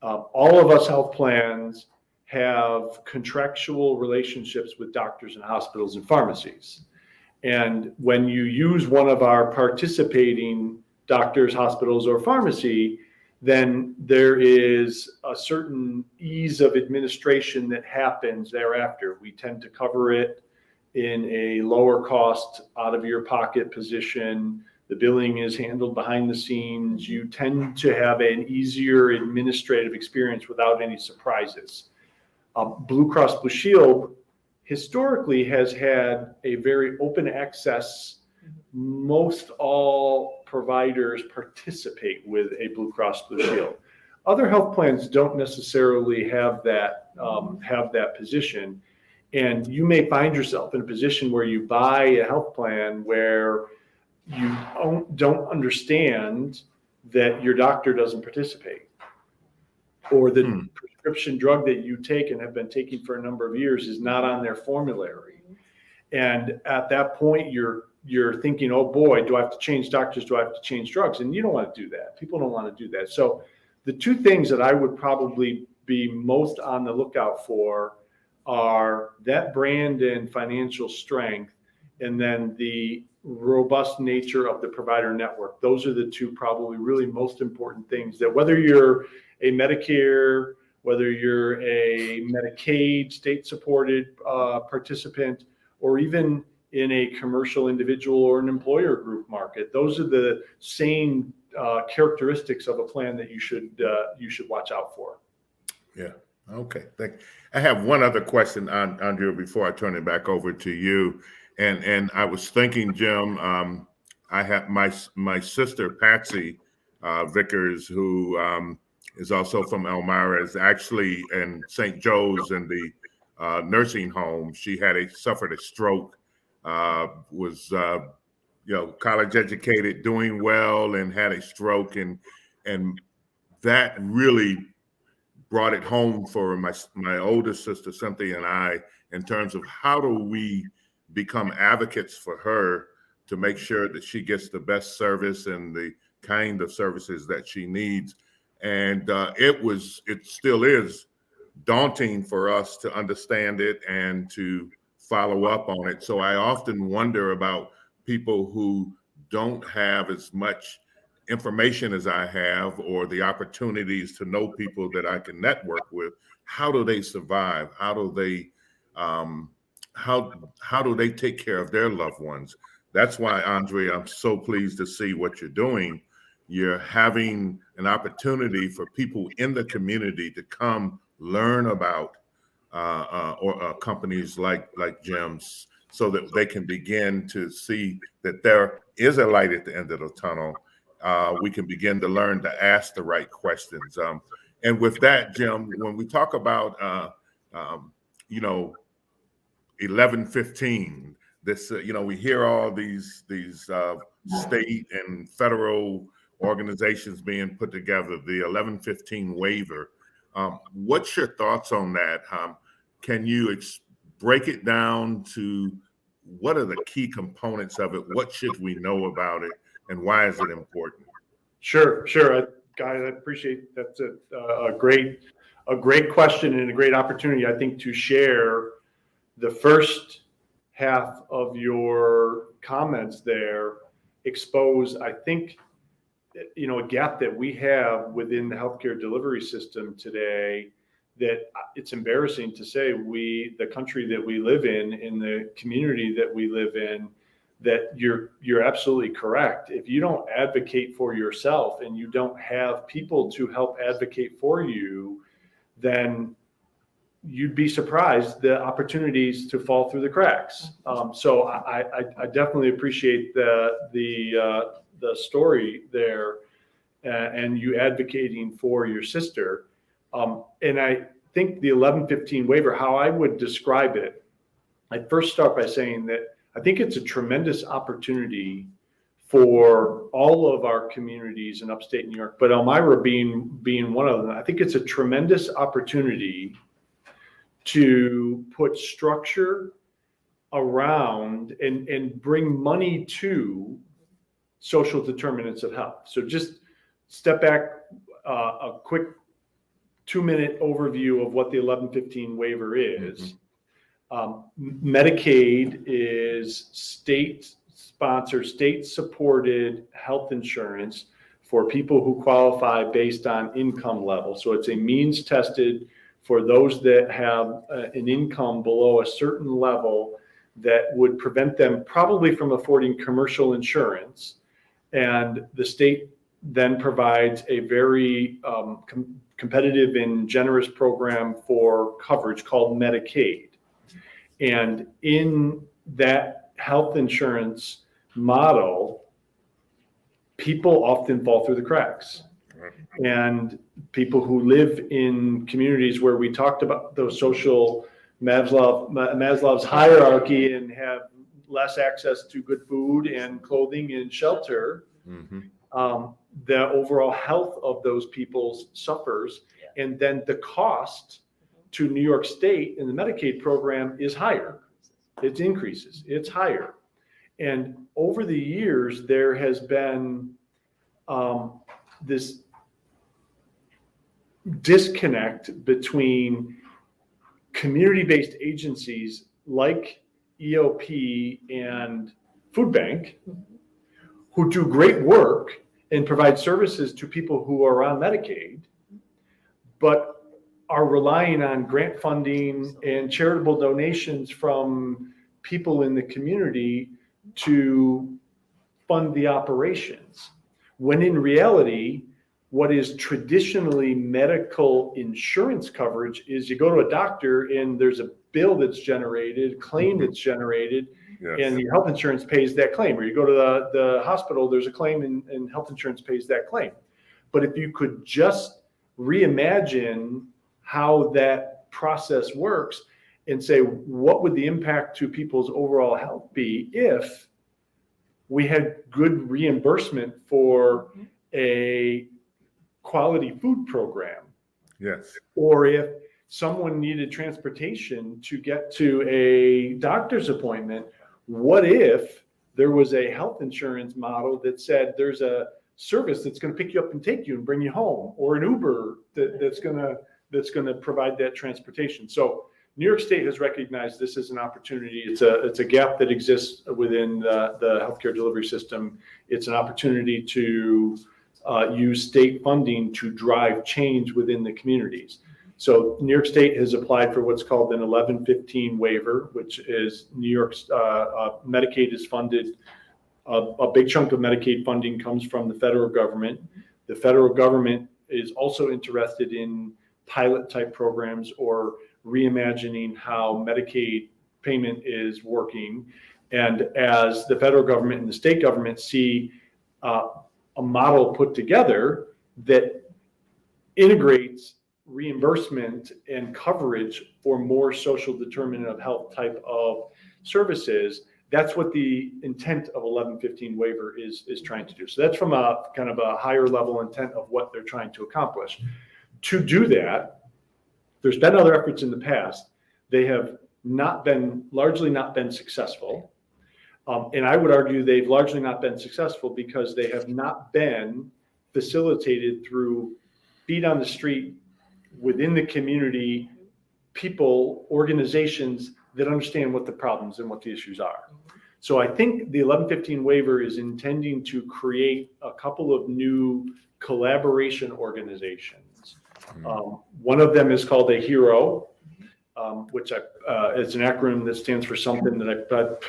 All of us health plans have contractual relationships with doctors and hospitals and pharmacies. And when you use one of our participating doctors, hospitals, or pharmacy, then there is a certain ease of administration that happens thereafter. We tend to cover it in a lower cost, out of your pocket position. The billing is handled behind the scenes. You tend to have an easier administrative experience without any surprises. Blue Cross Blue Shield historically has had a very open access. Most all providers participate with a Blue Cross Blue Shield. Other health plans don't necessarily have that position, and you may find yourself in a position where you buy a health plan where you don't understand that your doctor doesn't participate, or the prescription drug that you take and have been taking for a number of years is not on their formulary. And at that point, you're thinking, oh boy, do I have to change doctors? Do I have to change drugs? And you don't want to do that. People don't want to do that. So the two things that I would probably be most on the lookout for are that brand and financial strength, and then the robust nature of the provider network. Those are the two probably really most important things, that whether you're a Medicare, whether you're a Medicaid state-supported participant, or even in a commercial individual or an employer group market, those are the same characteristics of a plan that you should watch out for. Yeah. Okay. I have one other question, Andrea, before I turn it back over to you. And I was thinking, Jim, I have my sister Patsy Vickers, who is also from Elmira, is actually in St. Joe's in the nursing home. She suffered a stroke, was college educated, doing well, and had a stroke, and that really brought it home for my oldest sister Cynthia and I, in terms of how do we become advocates for her to make sure that she gets the best service and the kind of services that she needs. And it still is daunting for us to understand it and to follow up on it. So I often wonder about people who don't have as much information as I have, or the opportunities to know people that I can network with. How do they survive? How do they take care of their loved ones? That's why, Andrea, I'm so pleased to see what you're doing. You're having an opportunity for people in the community to come learn about companies like Jim's, so that they can begin to see that there is a light at the end of the tunnel. We can begin to learn to ask the right questions. And with that, Jim, when we talk about 1115, this we hear all these state and federal organizations being put together, the 1115 waiver. What's your thoughts on that? Can you break it down to what are the key components of it? What should we know about it, and why is it important? Sure. I appreciate that's a great question and a great opportunity, I think, to share the first half of your comments there. Expose, I think, a gap that we have within the healthcare delivery system today, that it's embarrassing to say, the country that we live in the community that we live in, that you're absolutely correct. If you don't advocate for yourself and you don't have people to help advocate for you, then you'd be surprised the opportunities to fall through the cracks. So I definitely appreciate the story there, and you advocating for your sister. And I think the 1115 waiver, how I would describe it, I'd first start by saying that I think it's a tremendous opportunity for all of our communities in upstate New York, but Elmira being one of them. I think it's a tremendous opportunity to put structure around and bring money to social determinants of health. So just step back, a quick 2-minute overview of what the 1115 waiver is. Medicaid is state-sponsored, state-supported health insurance for people who qualify based on income level. So it's a means tested for those that have an income below a certain level that would prevent them probably from affording commercial insurance. And the state then provides a very competitive and generous program for coverage called Medicaid. And in that health insurance model, people often fall through the cracks. And people who live in communities where we talked about those social Maslow's hierarchy and have less access to good food and clothing and shelter, the overall health of those people suffers. And then the cost to New York State in the Medicaid program is higher. It increases, it's higher. And over the years, there has been this disconnect between community-based agencies like EOP and Food Bank, who do great work and provide services to people who are on Medicaid, but are relying on grant funding and charitable donations from people in the community to fund the operations. When in reality, what is traditionally medical insurance coverage is you go to a doctor and there's a bill that's generated, claim that's generated, and the health insurance pays that claim. Or you go to the hospital, there's a claim and health insurance pays that claim. But if you could just reimagine how that process works and say, what would the impact to people's overall health be if we had good reimbursement for a quality food program? Yes. Or if someone needed transportation to get to a doctor's appointment, what if there was a health insurance model that said there's a service that's going to pick you up and take you and bring you home, or an Uber that's going to provide that transportation? So New York State has recognized this as an opportunity. It's a gap that exists within the healthcare delivery system. It's an opportunity to use state funding to drive change within the communities. So New York State has applied for what's called an 1115 waiver, which is New York's Medicaid is funded. A big chunk of Medicaid funding comes from the federal government. The federal government is also interested in pilot type programs or reimagining how Medicaid payment is working. And as the federal government and the state government see a model put together that integrates reimbursement and coverage for more social determinant of health type of services, that's what the intent of 1115 waiver is trying to do. So that's from a kind of a higher level intent of what they're trying to accomplish. To do that, there's been other efforts in the past. They have largely not been successful. And I would argue they've largely not been successful because they have not been facilitated through feet on the street within the community, people, organizations that understand what the problems and what the issues are. So I think the 1115 waiver is intending to create a couple of new collaboration organizations. One of them is called a HERO, which it's an acronym that stands for something that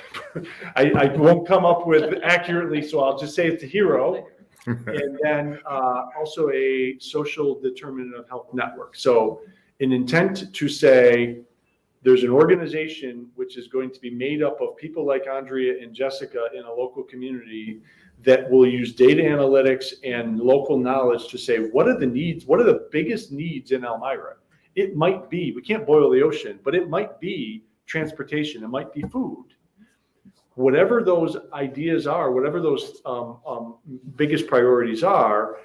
I won't come up with accurately, so I'll just say it's a HERO. And then also a social determinant of health network. So an intent to say there's an organization which is going to be made up of people like Andrea and Jessica in a local community that will use data analytics and local knowledge to say, what are the needs? What are the biggest needs in Elmira? It might be, we can't boil the ocean, but it might be transportation. It might be food. Whatever those ideas are, whatever those biggest priorities are,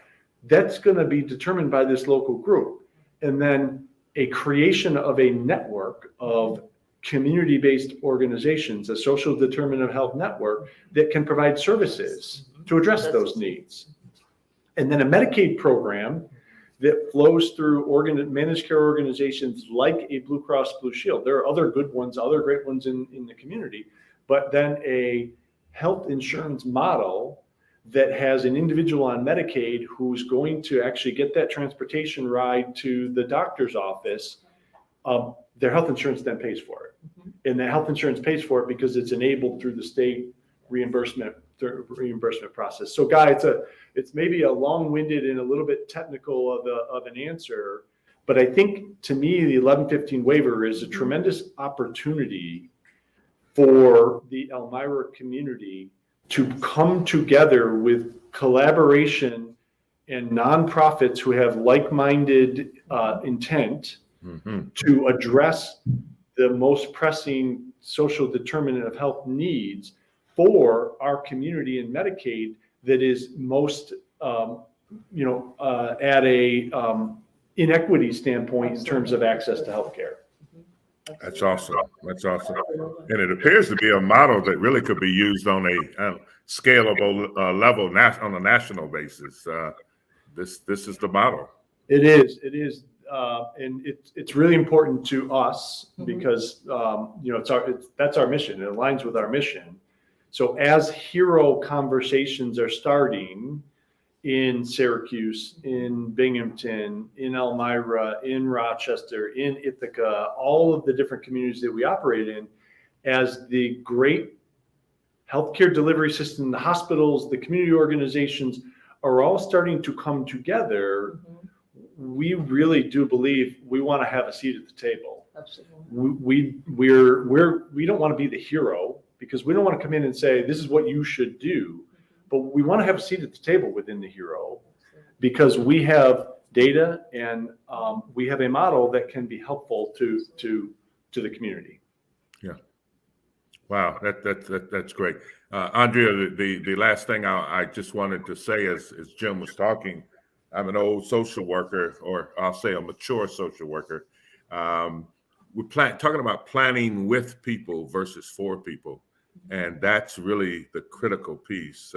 that's going to be determined by this local group. And then a creation of a network of community-based organizations, a social determinant of health network that can provide services to address those needs. And then a Medicaid program that flows through managed care organizations like a Blue Cross Blue Shield. There are other good ones, other great ones in the community, but then a health insurance model that has an individual on Medicaid who's going to actually get that transportation ride to the doctor's office, their health insurance then pays for it. And the health insurance pays for it because it's enabled through the state reimbursement process. So Guy, it's maybe a long-winded and a little bit technical of an answer, but I think to me, the 1115 waiver is a tremendous opportunity for the Elmira community to come together with collaboration and nonprofits who have like-minded intent to address the most pressing social determinant of health needs for our community in Medicaid that is most, at a inequity standpoint in terms of access to healthcare. That's awesome. That's awesome. And it appears to be a model that really could be used on a scalable level on a national basis. This is the model. It is. And it's really important to us because that's our mission. It aligns with our mission. So as hero conversations are starting in Syracuse, in Binghamton, in Elmira, in Rochester, in Ithaca, all of the different communities that we operate in, as the great healthcare delivery system, the hospitals, the community organizations are all starting to come together, we really do believe we want to have a seat at the table. Absolutely. We don't want to be the hero because we don't want to come in and say, this is what you should do. But we want to have a seat at the table within the hero because we have data and we have a model that can be helpful to the community. Yeah. Wow, that's great. Andrea, the last thing I just wanted to say as Jim was talking, I'm an old social worker, or I'll say a mature social worker. We're talking about planning with people versus for people. And that's really the critical piece.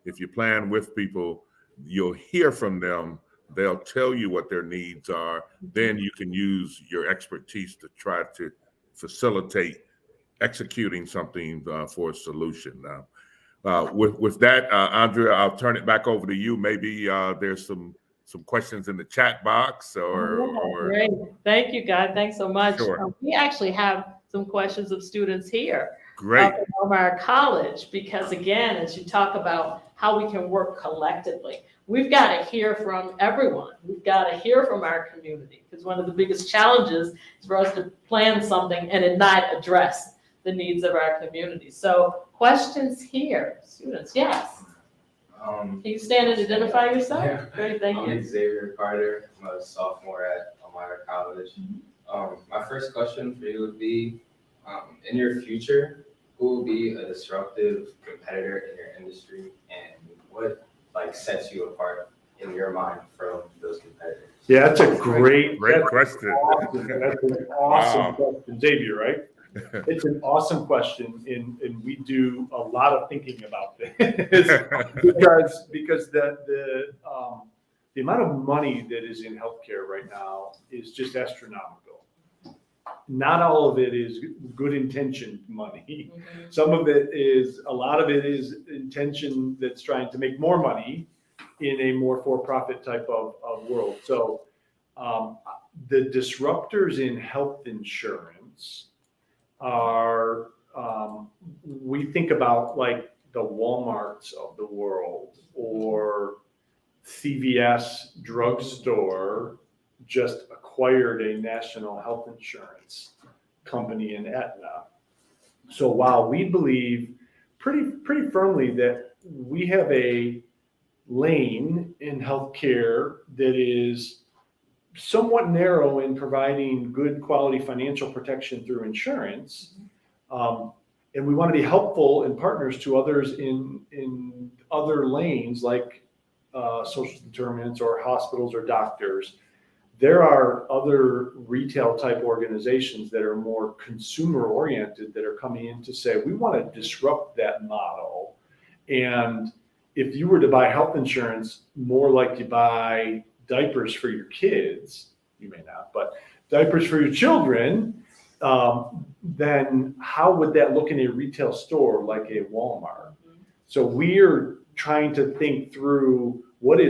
If you plan with people, you'll hear from them. They'll tell you what their needs are. Then you can use your expertise to try to facilitate executing something for a solution. With that, Andrea, I'll turn it back over to you. Maybe there's some questions in the chat box or Great. Thank you, Guy. Thanks so much. Sure. We actually have some questions of students here. Great. From our college, because again, as you talk about how we can work collectively, we've got to hear from everyone. We've got to hear from our community, because one of the biggest challenges is for us to plan something and it not address the needs of our community. So questions here, students, yes. Can you stand and identify yourself? Yeah. Great, thank you. I'm Xavier Carter. I'm a sophomore at Elmira College. My first question for you would be, in your future, who will be a disruptive competitor in your industry, and what sets you apart in your mind from those competitors? Yeah, that's a great question. That's an awesome question, Xavier, right? It's an awesome question, and we do a lot of thinking about this because the amount of money that is in healthcare right now is just astronomical. Not all of it is good intentioned money. Some of it is, a lot of it is intention that's trying to make more money in a more for-profit type of world. So the disruptors in health insurance are, we think about like the Walmarts of the world or CVS drugstore just acquired a national health insurance company in Aetna. So while we believe pretty firmly that we have a lane in healthcare that is somewhat narrow in providing good quality financial protection through insurance, and we want to be helpful and partners to others in other lanes like social determinants or hospitals or doctors. There are other retail type organizations that are more consumer oriented that are coming in to say, we want to disrupt that model. And if you were to buy health insurance more like you buy diapers for your kids, you may not, but diapers for your children, then how would that look in a retail store like a Walmart? So we're trying to think through what are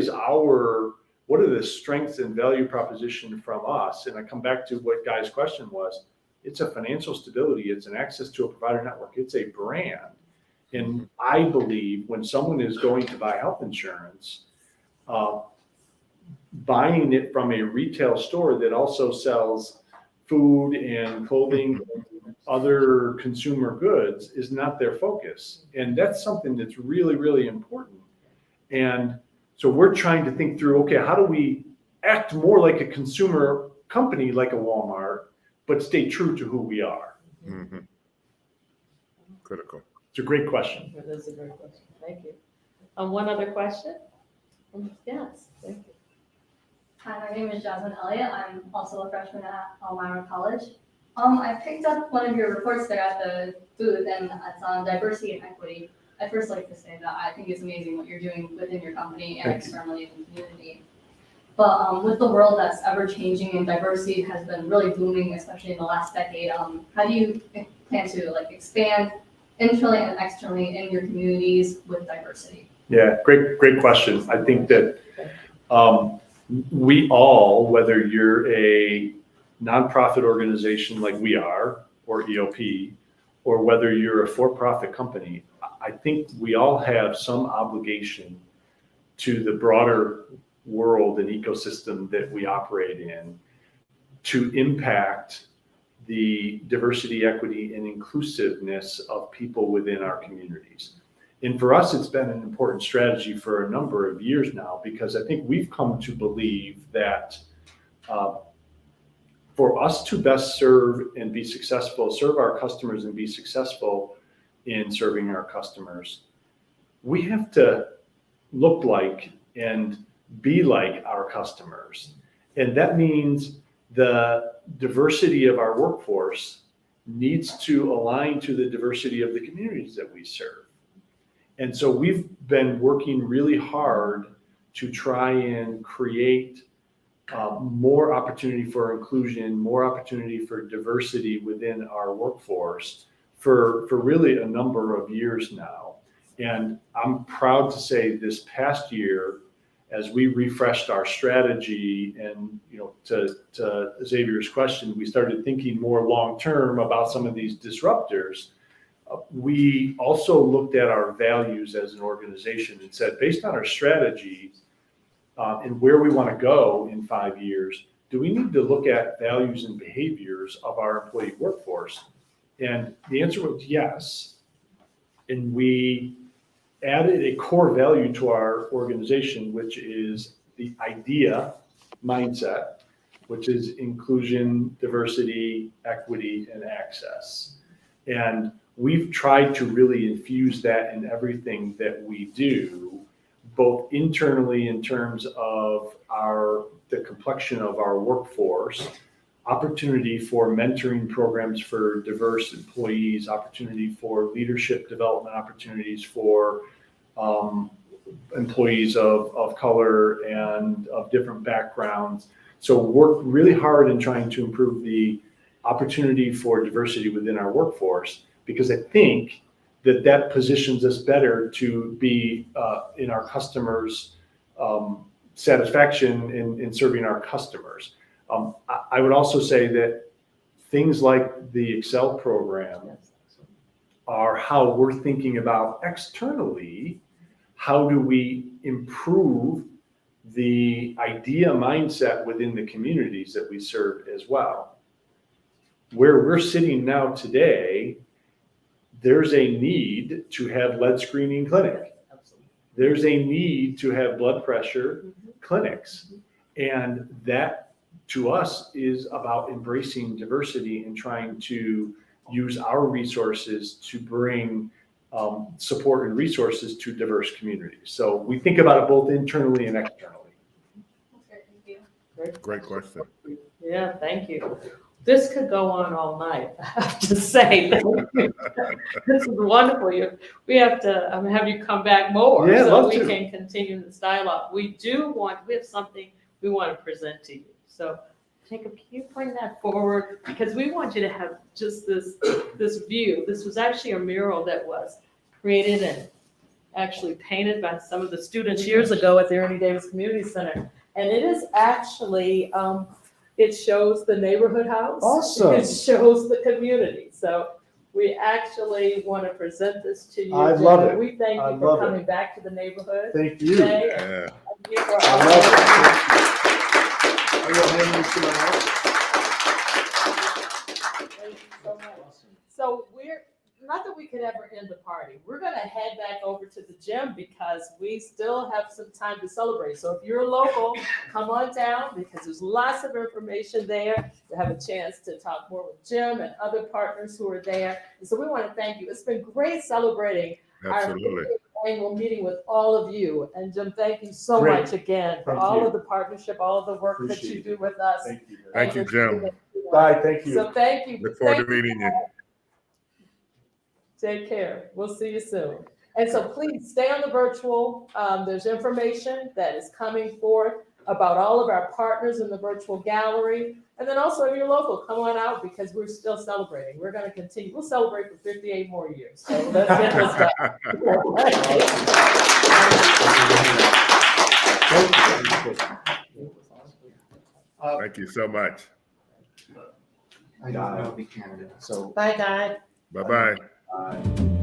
the strengths and value proposition from us? And I come back to what Guy's question was. It's a financial stability. It's an access to a provider network. It's a brand. And I believe when someone is going to buy health insurance, buying it from a retail store that also sells food and clothing and other consumer goods is not their focus. And that's something that's really, really important. And so we're trying to think through, okay, how do we act more like a consumer company like a Walmart, but stay true to who we are? Mm-hmm. Critical. It's a great question. That is a great question. Thank you. One other question? Yes, thank you. Hi, my name is Jasmine Elliott. I'm also a freshman at Elmira College. I picked up one of your reports there at the booth, and it's on diversity and equity. I'd first like to say that I think it's amazing what you're doing within your company and externally in the community. But with the world that's ever changing and diversity has been really booming, especially in the last decade, how do you plan to expand internally and externally in your communities with diversity? Yeah, great question. I think that we all, whether you're a nonprofit organization like we are, or EOP, or whether you're a for-profit company, I think we all have some obligation to the broader world and ecosystem that we operate in to impact the diversity, equity, and inclusiveness of people within our communities. And for us, it's been an important strategy for a number of years now, because I think we've come to believe that for us to best serve and be successful, serve our customers and be successful in serving our customers, we have to look like and be like our customers. And that means the diversity of our workforce needs to align to the diversity of the communities that we serve. And so we've been working really hard to try and create more opportunity for inclusion, more opportunity for diversity within our workforce for really a number of years now. And I'm proud to say this past year, as we refreshed our strategy and, to Xavier's question, we started thinking more long-term about some of these disruptors. We also looked at our values as an organization and said, based on our strategy and where we want to go in 5 years, do we need to look at values and behaviors of our employee workforce? And the answer was yes. And we added a core value to our organization, which is the IDEA mindset, which is inclusion, diversity, equity, and access. And we've tried to really infuse that in everything that we do, both internally in terms of the complexion of our workforce, opportunity for mentoring programs for diverse employees, opportunity for leadership development opportunities for employees of color and of different backgrounds. So work really hard in trying to improve the opportunity for diversity within our workforce, because I think that positions us better to be in our customers' satisfaction in serving our customers. I would also say that things like the Excel program are how we're thinking about externally, how do we improve the IDEA mindset within the communities that we serve as well. Where we're sitting now today, there's a need to have lead screening clinic. There's a need to have blood pressure clinics. And that, to us, is about embracing diversity and trying to use our resources to bring support and resources to diverse communities. So we think about it both internally and externally. That's great, thank you. Great question. Yeah, thank you. This could go on all night, I have to say. This is wonderful. We have to have you come back more so we can continue this dialogue. We have something we want to present to you. So Jacob, can you bring that forward? Because we want you to have just this view. This was actually a mural that was created and actually painted by some of the students years ago at the Ernie Davis Community Center. And it is actually, it shows the neighborhood house. Awesome. It shows the community. So we actually want to present this to you. I love it. We thank I you for love coming it. back to the neighborhood. Thank you. Today. Yeah. And you were I love it. I'm gonna hand these to my house. Thank you so much. So we're, not that we could ever end the party, we're gonna head back over to the gym because we still have some time to celebrate. So if you're local, come on down because there's lots of information there. To have a chance to talk more with Jim and other partners who are there. And so we want to thank you. It's been great celebrating Absolutely. our annual meeting with all of you. And Jim, thank you so Great. much again for Thank all you. of the partnership, all of the work that you Appreciate do with us. Thank you. Thank you, Jim. Bye. Thank you. So thank you. Look forward Thank to meeting you. Take care. We'll see you soon. And so please stay on the virtual. There's information that is coming forth about all of our partners in the virtual gallery. And then also if you're local, come on out because we're still celebrating. We're going to continue. We'll celebrate for 58 more years. So let's get this done. Thank you so much. I don't know the candidate, so. Bye, Guy. Bye-bye. Bye.